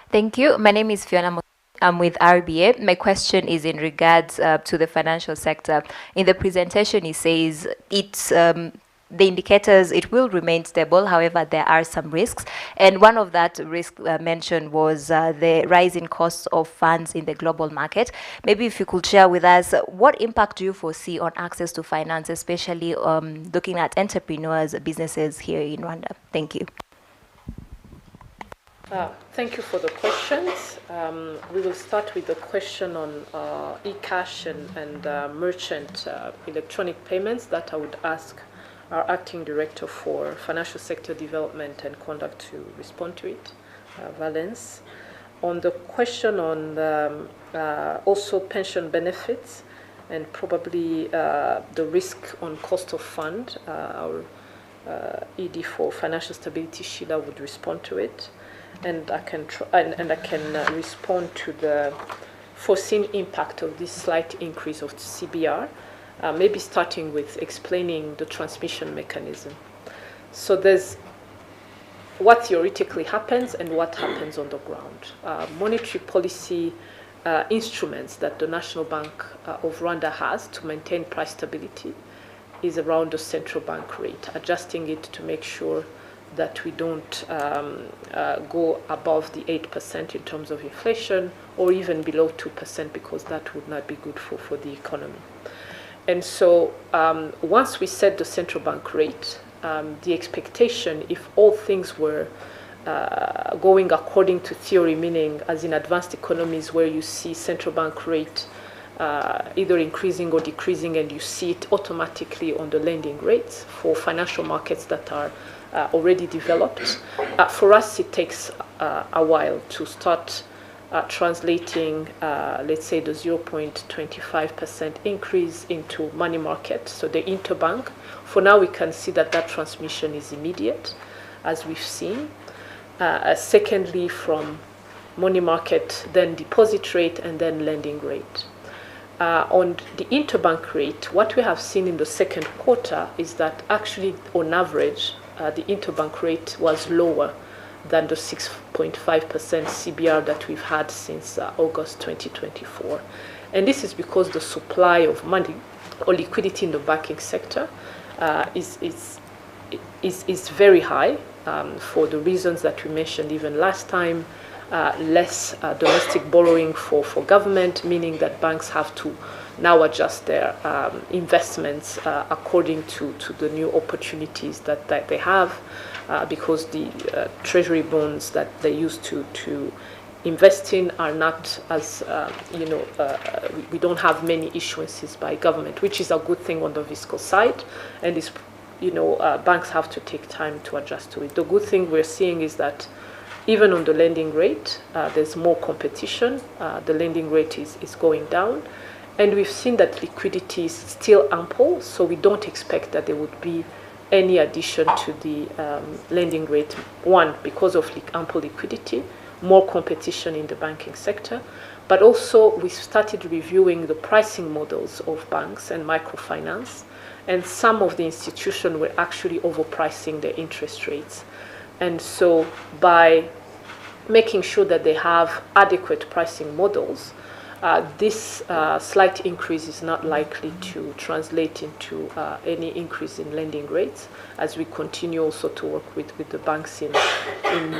Thank you. My name is Fiona. I'm with RBA. My question is in regards to the financial sector. In the presentation, it says it's the indicators, it will remain stable. However, there are some risks. And one of that risk mentioned was the rise in costs of funds in the global market. Maybe if you could share with us, what impact do you foresee on access to finance, especially looking at entrepreneurs, businesses here in Rwanda? Thank you. Thank you for the questions. We will start with the question on eCash and merchant electronic payments that I would ask our Acting Director for Financial Sector Development and Conduct to respond to it, Valence. On the question on also pension benefits and probably the risk on cost of fund, our ED for Financial Stability, Sheila, would respond to it. And I can respond to the foreseen impact of this slight increase of CBR, maybe starting with explaining the transmission mechanism. So there's what theoretically happens and what happens on the ground. Monetary policy instruments that the National Bank of Rwanda has to maintain price stability is around the central bank rate, adjusting it to make sure that we don't go above the 8% in terms of inflation, or even below 2%, because that would not be good for the economy. And so once we set the central bank rate, the expectation, if all things were going according to theory, meaning as in advanced economies where you see central bank rate either increasing or decreasing, and you see it automatically on the lending rates for financial markets that are already developed. For us, it takes a while to start translating, let's say, the 0.25% increase into money market, so the interbank. For now, we can see that that transmission is immediate, as we've seen. Secondly, from money market, then deposit rate, and then lending rate. On the interbank rate, what we have seen in the second quarter is that actually, on average, the interbank rate was lower than the 6.5% CBR that we've had since August 2024. And this is because the supply of money or liquidity in the banking sector is very high for the reasons that we mentioned even last time. Less domestic borrowing for government, meaning that banks have to now adjust their investments according to the new opportunities that they have, because the treasury bonds that they used to invest in are not as, we don't have many issuances by government, which is a good thing on the fiscal side, and is, banks have to take time to adjust to it. The good thing we're seeing is that even on the lending rate, there's more competition. The lending rate is going down. And we've seen that liquidity is still ample, so we don't expect that there would be any addition to the lending rate. One, because of ample liquidity, more competition in the banking sector, but also we started reviewing the pricing models of banks and microfinance, and some of the institutions were actually overpricing their interest rates. And so by making sure that they have adequate pricing models, this slight increase is not likely to translate into any increase in lending rates, as we continue also to work with the banks in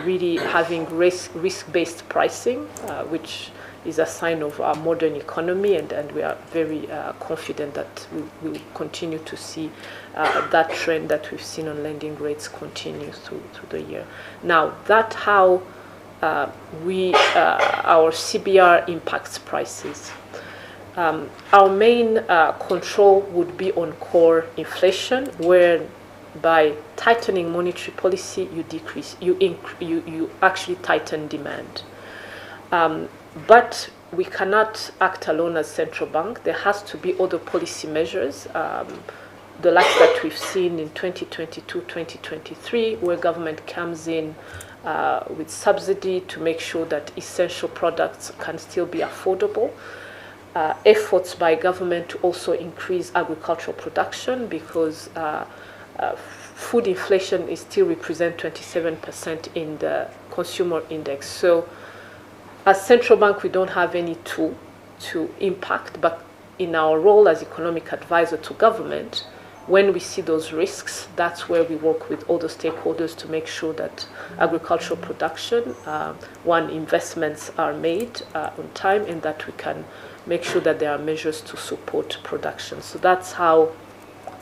really having risk-based pricing, which is a sign of our modern economy, and we are very confident that we will continue to see that trend that we've seen on lending rates continue through the year. Now, that's how our CBR impacts prices. Our main control would be on core inflation, where by tightening monetary policy, you actually tighten demand. But we cannot act alone as central bank. There has to be other policy measures, the likes that we've seen in 2022, 2023, where government comes in with subsidy to make sure that essential products can still be affordable. Efforts by government to also increase agricultural production, because food inflation is still represent 27% in the consumer index. So as central bank, we don't have any tool to impact, but in our role as economic advisor to government, when we see those risks, that's where we work with all the stakeholders to make sure that agricultural production, investments are made on time, and that we can make sure that there are measures to support production. So that's how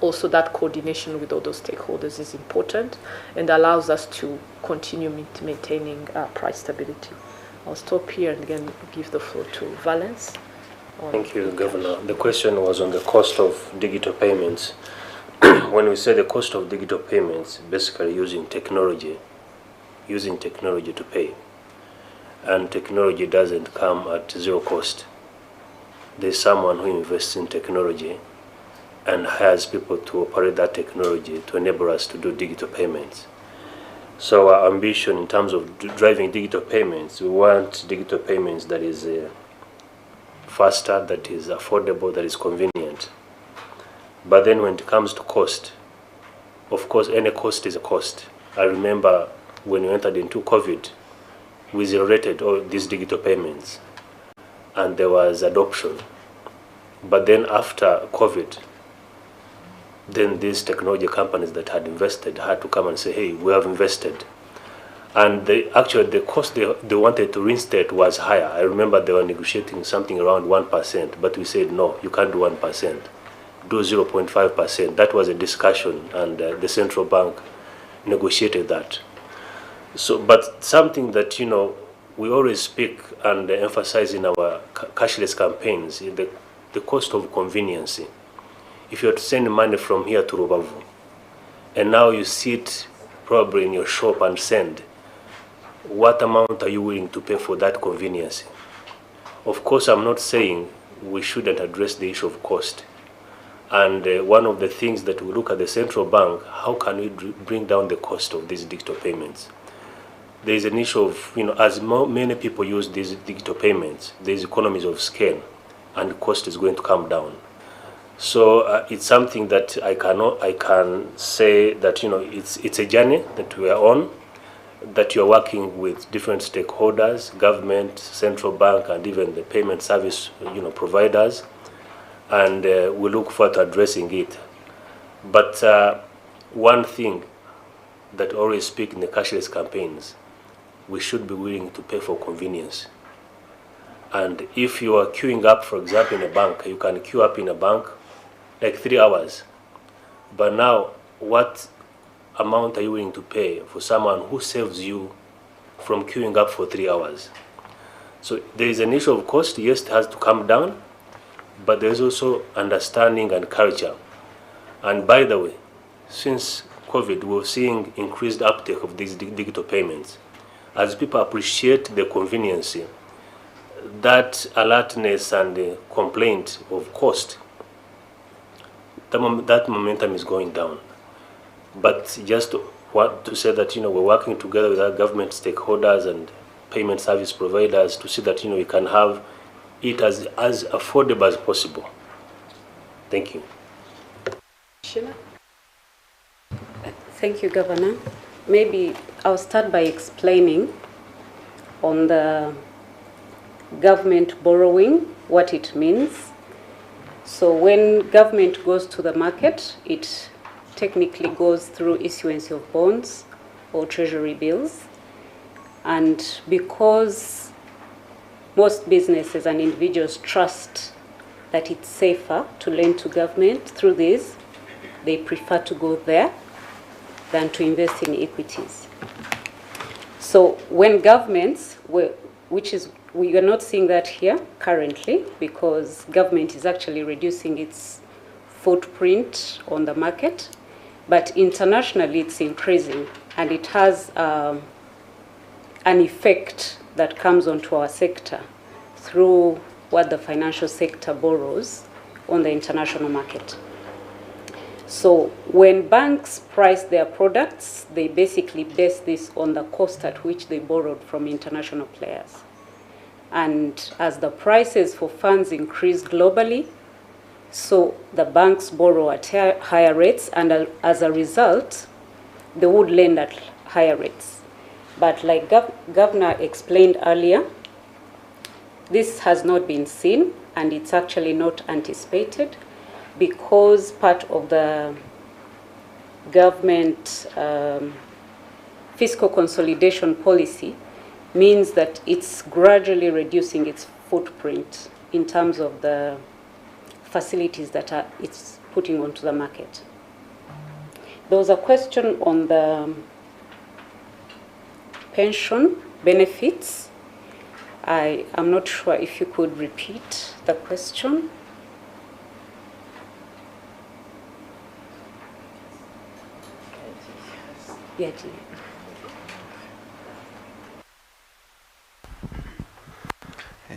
also that coordination with all those stakeholders is important and allows us to continue maintaining price stability. I'll stop here and again give the floor to Valence. Thank you, Governor. The question was on the cost of digital payments. when we say the cost of digital payments, basically using technology to pay. And technology doesn't come at zero cost. There's someone who invests in technology and hires people to operate that technology to enable us to do digital payments. So our ambition in terms of driving digital payments, we want digital payments that is faster, that is affordable, that is convenient. But then when it comes to cost, of course, any cost is a cost. I remember when we entered into COVID, we zero-rated all these digital payments, and there was adoption. But then after COVID, then these technology companies that had invested had to come and say, hey, we have invested. And actually the cost they wanted to reinstate was higher. I remember they were negotiating something around 1%, but we said, no, you can't do 1%. Do 0.5%. That was a discussion, and the central bank negotiated that. So, but something that, you know, we always speak and emphasize in our cashless campaigns is the cost of convenience. If you have to send money from here to Rubavu, and now you sit probably in your shop and send, what amount are you willing to pay for that convenience? Of course, I'm not saying we shouldn't address the issue of cost. And one of the things that we look at the central bank, how can we bring down the cost of these digital payments? There is an issue of, you know, as many people use these digital payments, there is economies of scale, and the cost is going to come down. So it's something that I can say that, you know, it's a journey that we are on, that you are working with different stakeholders, government, central bank, and even the payment service, you know, providers, and we look forward to addressing it. But one thing that I always speak in the cashless campaigns, we should be willing to pay for convenience. And if you are queuing up, for example, in a bank, you can queue up in a bank like 3 hours. But now, what amount are you willing to pay for someone who saves you from queuing up for 3 hours? So there is an issue of cost. Yes, it has to come down, but there is also understanding and culture. And by the way, since COVID, we're seeing increased uptake of these digital payments. As people appreciate the convenience, that alertness and the complaint of cost, that momentum is going down. But just want to say that, you know, we're working together with our government stakeholders and payment service providers to see that, you know, we can have it as affordable as possible. Thank you. Sheila? Thank you, Governor. Maybe I'll start by explaining on the government borrowing, what it means. So when government goes to the market, it technically goes through issuance of bonds or treasury bills. And because most businesses and individuals trust that it's safer to lend to government through this, they prefer to go there than to invest in equities. So when governments, we are not seeing that here currently because government is actually reducing its footprint on the market, but internationally it's increasing, and it has an effect that comes onto our sector through what the financial sector borrows on the international market. So when banks price their products, they basically base this on the cost at which they borrowed from international players. And as the prices for funds increase globally, so the banks borrow at higher rates, and as a result, they would lend at higher rates. But like Governor explained earlier, this has not been seen, and it's actually not anticipated, because part of the government fiscal consolidation policy means that it's gradually reducing its footprint in terms of the facilities that it's putting onto the market. There was a question on the pension benefits. I am not sure if you could repeat the question.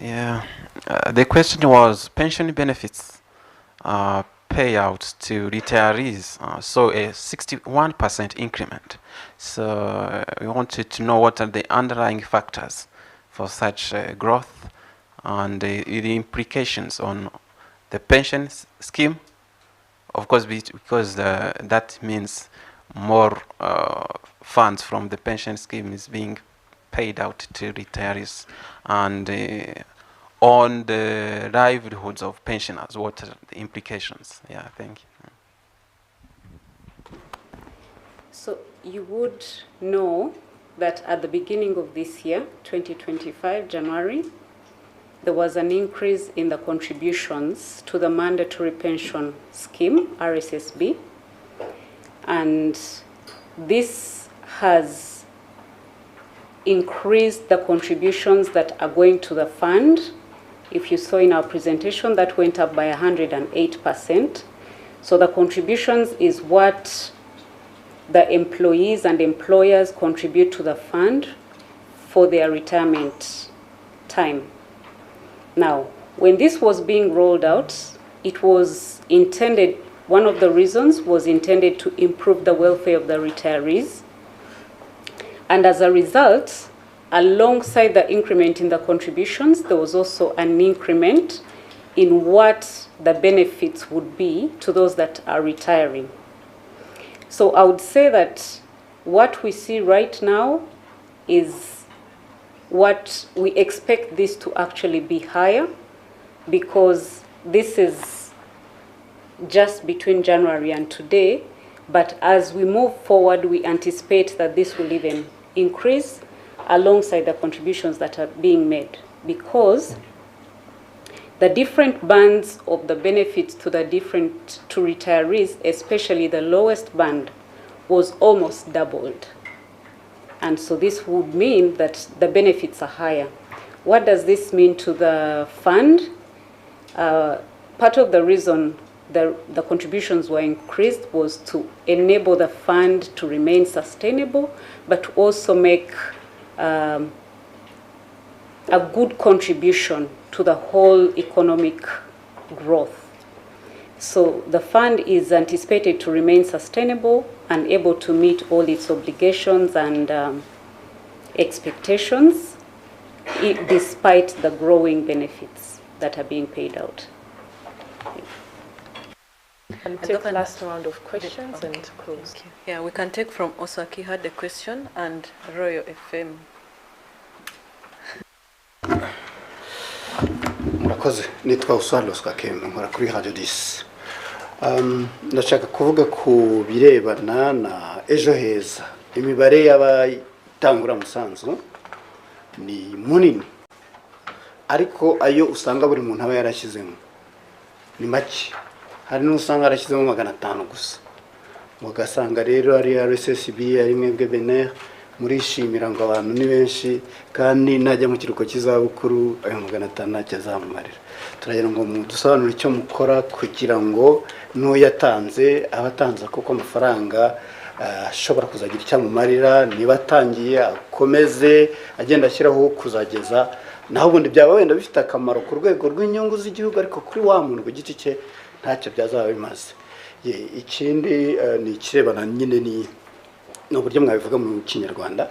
Yeah, the question was pension benefits payouts to retirees, so a 61% increment. So we wanted to know what are the underlying factors for such growth and the implications on the pension scheme. Of course, because that means more funds from the pension scheme is being paid out to retirees, and on the livelihoods of pensioners, what are the implications? Yeah, thank you. So you would know that at the beginning of this year, 2025, January, there was an increase in the contributions to the mandatory pension scheme, RSSB, and this has increased the contributions that are going to the fund. If you saw in our presentation, that went up by 108%. So the contributions is what the employees and employers contribute to the fund for their retirement time. Now, when this was being rolled out, it was intended, one of the reasons was intended to improve the welfare of the retirees. And as a result, alongside the increment in the contributions, there was also an increment in what the benefits would be to those that are retiring. So I would say that what we see right now is what we expect this to actually be higher, because this is just between January and today. But as we move forward, we anticipate that this will even increase alongside the contributions that are being made, because the different bands of the benefits to to retirees, especially the lowest band, was almost doubled. And so this would mean that the benefits are higher. What does this mean to the fund? Part of the reason the contributions were increased was to enable the fund to remain sustainable, but also make a good contribution to the whole economic growth. So the fund is anticipated to remain sustainable and able to meet all its obligations and expectations, despite the growing benefits that are being paid out. And take the last round of questions and close. Yeah, we can take from Osaki had a question, and Royal FM. Murakoze, nitwa Uswalo Skakembe, nkora kuri Radio 10. Ndashaka kuvuga ku birebana na ejo heza. Imibare y'abatangura musanzu ni munini, ariko ayo usanga buri muntu aba yarashyizemo ni make. Hari n'usanga yarashyizemo 500 gusa. Mugasanga rero ari RSSB ari mwebwe BNR murishimira ngo abantu ni benshi, kandi najya mu kiruko cy'izabukuru ayo 500 cyazamumarira. Turagira ngo mudusobanurire icyo mukora kugira ngo n'uyatanze abatanze koko amafaranga ashobora kuzagira icyamumarira, niba atangiye akomeze agenda ashyiraho kuzageza naho ubundi byaba wenda bifite akamaro ku rwego rw'inyungu z'igihugu, ariko kuri wa muntu ku giti cye ntacyo byazaba bimaze. Ikindi ni ikirebana nyine ni uburyo mwabivuga mu Kinyarwanda,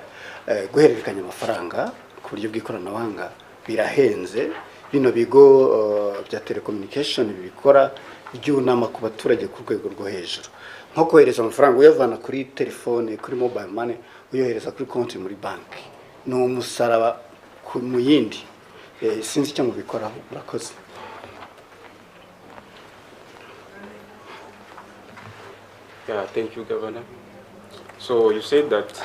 guhererekanya amafaranga ku buryo bw'ikoranabuhanga birahenze. Bino bigo bya telecommunication bikora ibyunama ku baturage ku rwego rwo hejuru, nko kohereza amafaranga uyavana kuri telefone, kuri mobile money uyohereza kuri konti muri banki, ni umusaraba mu yindi. Sinzi icyo mubikoraho. Murakoze. Yeah, thank you, Governor. So you said that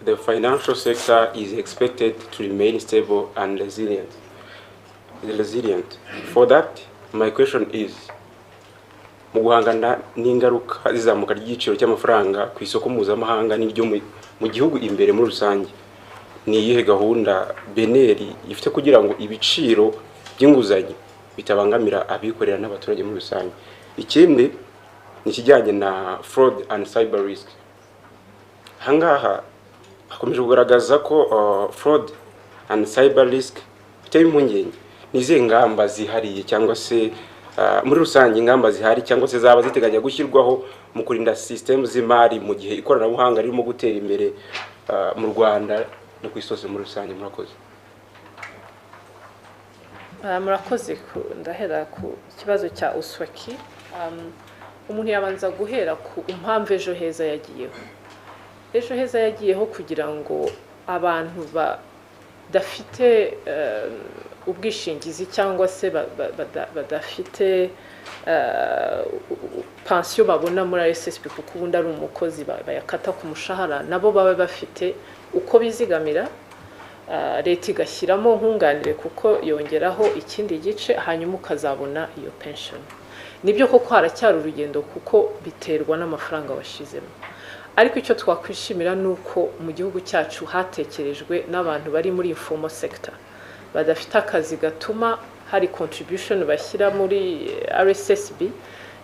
the financial sector is expected to remain stable and resilient. For that, my question is, mu guhangana n'ingaruka zizamuka ry'igiciro cy'amafaranga ku isoko mpuzamahanga n'ibyo mu gihugu imbere muri rusange, ni iyihe gahunda beneri ifite kugira ngo ibiciro by'inguzanyo bitabangamira abikorera n'abaturage muri rusange? Ikindi ni kijyanye na fraud and cyber risk. ahangaha hakomeje kugaragaza ko fraud and cyber risk biteye impungenge. Ni izihe ngamba zihariye cyangwa se muri rusange ingamba zihari cyangwa se zaba ziteganya gushyirwaho mu kurinda system z'imari mu gihe ikoranabuhanga ririmo gutera imbere mu Rwanda no ku isi muri rusange? Murakoze. Murakoze. Ndahera ku kibazo cya Uswaki. Umuntu yabanza guhera ku impamvu Ejo Heza yagiyeho. Ejo Heza yagiyeho kugira ngo abantu badafite ubwishingizi cyangwa se badafite pension babona muri RSSB kuko ubundi ari umukozi bayakata ku mushahara, nabo baba bafite uko bizigamira, leta igashyiramo nkunganire kuko yongeraho ikindi gice hanyuma ukazabona iyo pension. Nibyo koko haracyari urugendo kuko biterwa n'amafaranga washizemo, ariko icyo twakwishimira nuko mu gihugu cyacu hatekerejwe n'abantu bari muri informal sector badafite akazi gatuma hari contribution bashyira muri RSSB,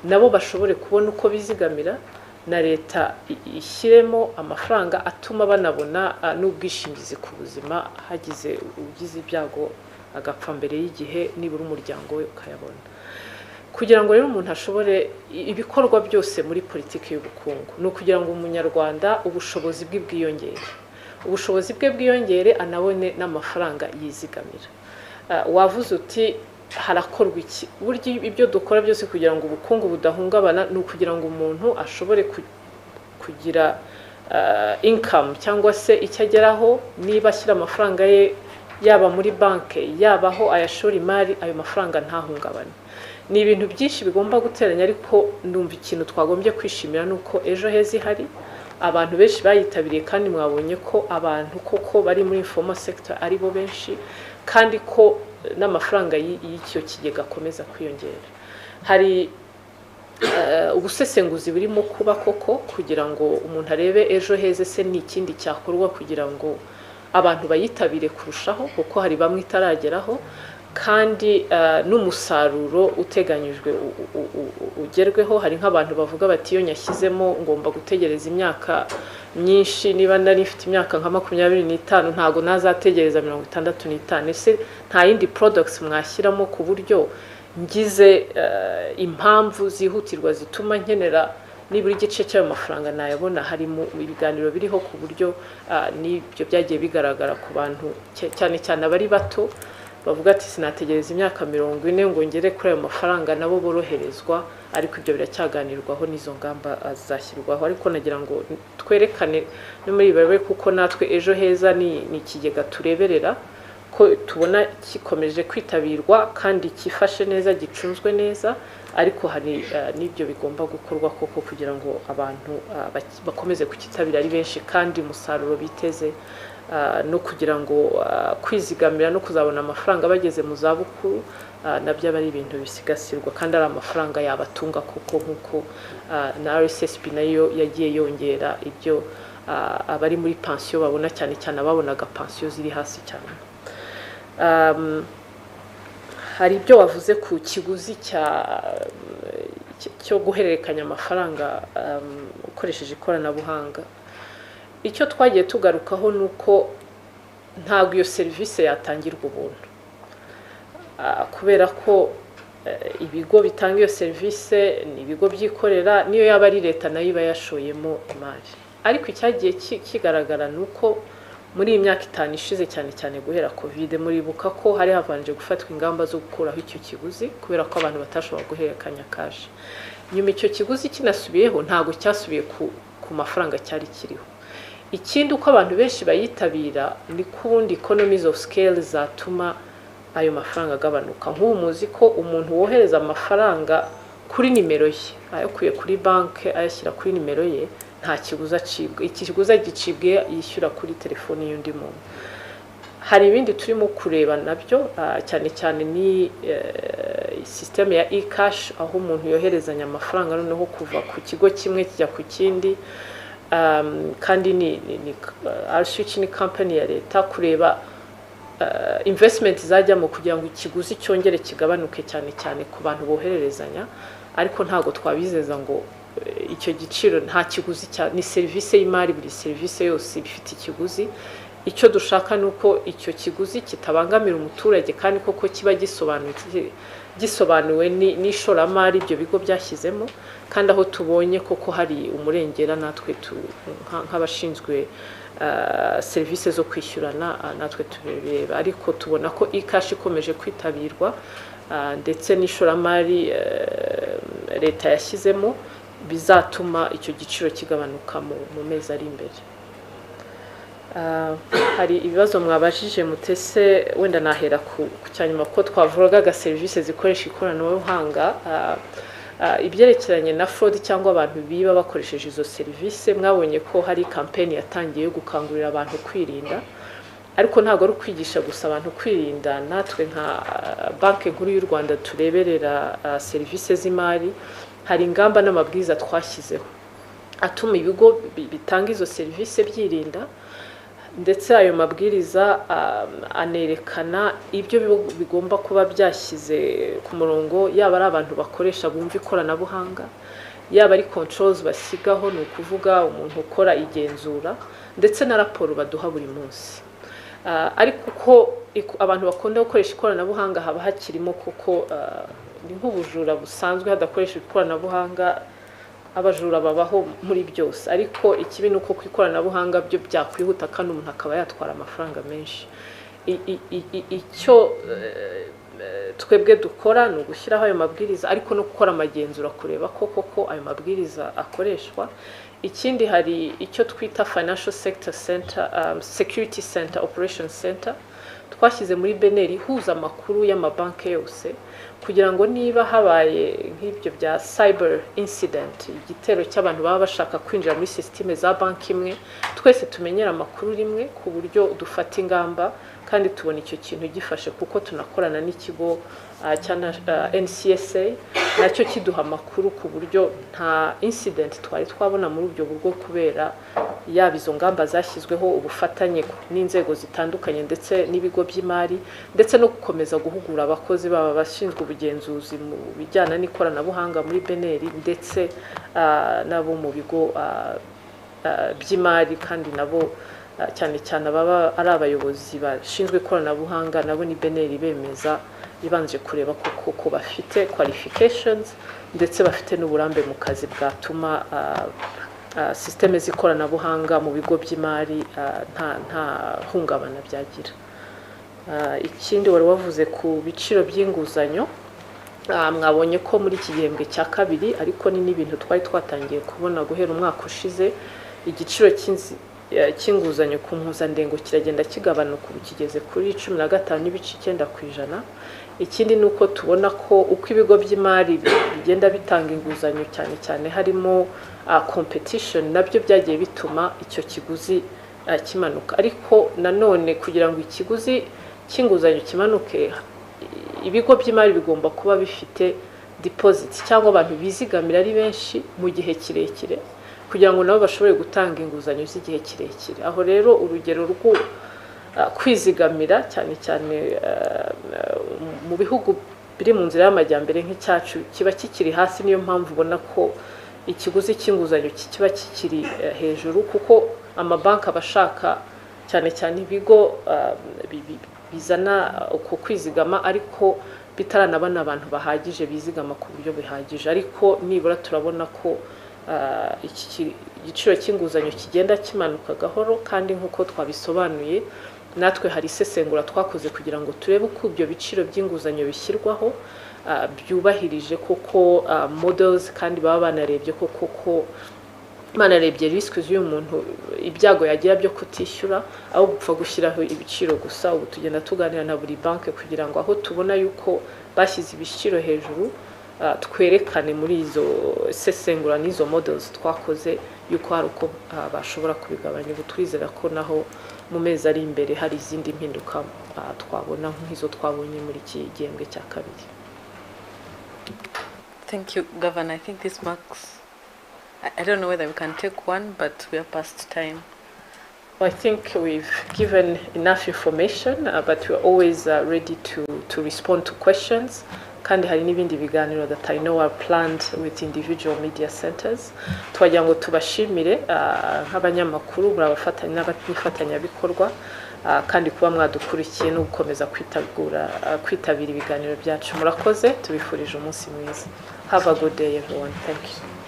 nabo bashobore kubona uko bizigamira na leta ishyiremo amafaranga atuma banabona n'ubwishingizi ku buzima hagize ugize ibyago agapfa mbere y'igihe nibura umuryango we ukayabona. Kugira ngo rero umuntu ashobore ibikorwa byose muri politiki y'ubukungu no kugira ngo umunyarwanda ubushobozi bwe bwiyongere anabone n'amafaranga yizigamira. Wavuze uti harakorwa iki? Burya ibyo dukora byose kugira ngo ubukungu budahungabana ni ukugira ngo umuntu ashobore kugira income cyangwa se icyo ageraho, niba ashyira amafaranga ye yaba muri banki yabaho ayashora imari, ayo mafaranga ntahungabane. Ni ibintu byinshi bigomba guteranya, ariko ndumva ikintu twagombye kwishimira nuko Ejo Heza ihari, abantu benshi bayitabiriye kandi mwabonye ko abantu koko bari muri informal sector ari bo benshi, kandi ko n'amafaranga y'icyo kigega akomeza kwiyongera. Hari ubusesenguzi burimo kuba koko kugira ngo umuntu arebe Ejo Heza se ni ikindi cyakorwa kugira ngo abantu bayitabire kurushaho, kuko hari bamwe itarageraho, kandi n'umusaruro uteganyijwe ugerweho. Hari nk'abantu bavuga bati iyo nyashyizemo ngomba gutegereza imyaka myinshi, niba nari mfite imyaka nka 25 ntago nazategereza 65. Ese nta yindi products mwashyiramo ku buryo ngize impamvu zihutirwa zituma nkenera nibura igice cy'ayo mafaranga nayabona? Harimo ibiganiro biriho ku buryo n'ibyo byagiye bigaragara ku bantu cyane cyane abari bato bavuga ati sinategereza imyaka 40 ngo ngere kuri ayo mafaranga, nabo boroherezwa. Ariko ibyo biracyaganirwaho n'izo ngamba zashyirwaho, ariko nagira ngo twerekane no muri babe kuko natwe Ejo Heza ni ikigega tureberera ko tubona kikomeje kwitabirwa kandi kifashe neza, gicunzwe neza, ariko hari n'ibyo bigomba gukorwa koko kugira ngo abantu bakomeze kukitabira ari benshi kandi umusaruro biteze, no kugira ngo kwizigamira no kuzabona amafaranga bageze mu zabukuru nabyo aba ari ibintu bisigasirwa kandi ari amafaranga yabatunga kuko nkuko na RSSB nayo yagiye yongera ibyo abari muri pension babona, cyane cyane ababonaga pension ziri hasi cyane. Hari ibyo wavuze ku kiguzi cyo guhererekanya amafaranga ukoresheje ikoranabuhanga. Icyo twagiye tugarukaho nuko ntabwo iyo serivisi yatangirwa ubuntu, kubera ko ibigo bitanga iyo serivisi ni ibigo byikorera, niyo yaba ari leta nayo iba yashoyemo imari. Ariko icyagiye kigaragara nuko muri iyi myaka 5 ishize, cyane cyane guhera covid, muribuka ko hari havanje gufatwa ingamba zo gukuraho icyo kiguzi kubera ko abantu batashobora guhererekanya cash. Nyuma icyo kiguzi kinasubiyeho ntago cyasubiye ku mafaranga cyari kiriho. Ikindi uko abantu benshi bayitabira ni kundi economies of scale zatuma ayo mafaranga agabanuka. Nk'ubu muzi ko umuntu wohereza amafaranga kuri nimero ye ayokuye kuri banki ayashyira kuri nimero ye nta kiguzi acibwa, ikiguzi gicibwe yishyura kuri telefoni y'undi muntu. Hari ibindi turimo kureba nabyo, cyane cyane ni system ya e-cash, aho umuntu yoherezanya amafaranga noneho kuva ku kigo kimwe kijya ku kindi, kandi ni switch ni company ya leta kureba investment zajyamo kugira ngo ikiguzi cyongere kigabanuke cyane cyane ku bantu bohererezanya. Ariko ntago twabizeza ngo icyo giciro nta kiguzi ni serivisi y'imari, buri serivisi yose ifite ikiguzi. Icyo dushaka ni uko icyo kiguzi kitabangamira umuturage kandi koko kiba gisobanuwe n'ishoramari ibyo bigo byashyizemo, kandi aho tubonye koko hari umurengera natwe nk'abashinzwe serivisi zo kwishyurana natwe tubireba, ariko tubona ko ikashi ikomeje kwitabirwa ndetse n'ishoramari leta yashyizemo bizatuma icyo giciro kigabanuka mu mezi ari imbere. Hari ibibazo mwabajije mutese, wenda nahera ku cyanyuma ko twavugaga serivisi zikoresha ikoranabuhanga, ibyerekeranye na fraud cyangwa abantu biba bakoresheje izo serivisi. Mwabonye ko hari campaign yatangiye yo gukangurira abantu kwirinda, ariko ntabwo ari ukwigisha gusa abantu kwirinda. Natwe nka banki nkuru y'u Rwanda tureberera serivisi z'imari, hari ingamba n'amabwiriza twashyizeho atuma ibigo bitanga izo serivisi byirinda, ndetse ayo mabwiriza anerekana ibyo bigomba kuba byashyize ku murongo, yaba ari abantu bakoresha bumva ikoranabuhanga, yaba ari controls basigaho, ni ukuvuga umuntu ukora igenzura, ndetse na raporo baduha buri munsi. Ariko uko abantu bakunda gukoresha ikoranabuhanga haba hakirimo kuko ni nk'ubujura busanzwe, hadakoresha ikoranabuhanga abajura babaho muri byose, ariko ikibi ni uko ku ikoranabuhanga byo byakwihuta kandi umuntu akaba yatwara amafaranga menshi. Icyo twebwe dukora ni ugushyiraho ayo mabwiriza, ariko no gukora amagenzura kureba ko koko ayo mabwiriza akoreshwa. Ikindi hari icyo twita Financial Sector Center, Security Center, Operation Center twashyize muri beneri ihuza amakuru y'amabanki yose, kugira ngo niba habaye nk'ibyo bya cyber incident, igitero cy'abantu baba bashaka kwinjira muri systeme za banki imwe, twese tumenyera amakuru rimwe ku buryo dufata ingamba kandi tubona icyo kintu gifashe, kuko tunakorana n'ikigo cya NCSA nacyo kiduha amakuru ku buryo nta incident twari twabona muri ubyo buryo, kubera yaba izo ngamba zashyizweho, ubufatanye n'inzego zitandukanye ndetse n'ibigo by'imari, ndetse no gukomeza guhugura abakozi baba bashinzwe ubugenzuzi mu bijyana n'ikoranabuhanga muri beneri, ndetse nabo mu bigo by'imari, kandi nabo cyane cyane ababa ari abayobozi bashinzwe ikoranabuhanga, nabo ni beneri bemeza ibanje kureba ko bafite qualifications ndetse bafite n'uburambe mu kazi bwatuma systeme z'ikoranabuhanga mu bigo by'imari nta hungabana byagira. Ikindi wari wavuze ku biciro by'inguzanyo, mwabonye ko muri iki gihembwe cya kabiri, ariko ni n'ibintu twari twatangiye kubona guhera umwaka ushize, igiciro cy'inguzanyo ku mpuzandengo kiragenda kigabanuka, ubu kigeze kuri 15.9%. Ikindi ni uko tubona ko uko ibigo by'imari bigenda bitanga inguzanyo, cyane cyane harimo competition, nabyo byagiye bituma icyo kiguzi kimanuka. Ariko nanone kugira ngo ikiguzi cy'inguzanyo kimanuke, ibigo by'imari bigomba kuba bifite deposits cyangwa abantu bizigamira ari benshi mu gihe kirekire, kugira ngo nabo bashobore gutanga inguzanyo z'igihe kirekire. Aho rero urugero rwo kwizigamira cyane cyane mu bihugu biri mu nzira y'amajyambere nk'icyacu kiba kikiri hasi, niyo mpamvu ubona ko ikiguzi cy'inguzanyo kiba kikiri hejuru, kuko amabanki abashaka cyane cyane ibigo bizana uko kwizigama, ariko bitaranabona abantu bahagije bizigama ku buryo bihagije. Ariko nibura turabona ko iki giciro cy'inguzanyo kigenda kimanuka gahoro, kandi nk'uko twabisobanuye natwe hari isesengura twakoze kugira ngo turebe uko ibyo biciro by'inguzanyo bishyirwaho byubahirije koko models, kandi baba banarebye koko banarebye risks z'uyu muntu, ibyago yagira byo kutishyura, aho gupfa gushyiraho ibiciro gusa. Ubu tugenda tuganira na buri banki kugira ngo aho tubona yuko bashyize ibiciro hejuru, twerekane muri izo sesengura n'izo models twakoze yuko hari uko bashobora kubigabanya. Ubu twizera ko naho mu mezi ari imbere hari izindi mpinduka twabona nk'izo twabonye muri iki gihembwe cya kabiri. Thank you, Governor. I think this marks, I don't know whether we can take one, but we are past time. I think we've given enough information, but we're always ready to respond to questions. kandi hari n'ibindi biganiro that I know are planned with individual media centers. Twagira ngo tubashimire nk'abanyamakuru murabafatanya n'abafatanyabikorwa kandi kuba mwadukurikiye no gukomeza kwitabira ibiganiro byacu. Murakoze, tubifurije umunsi mwiza. Have a good day everyone. Thank you.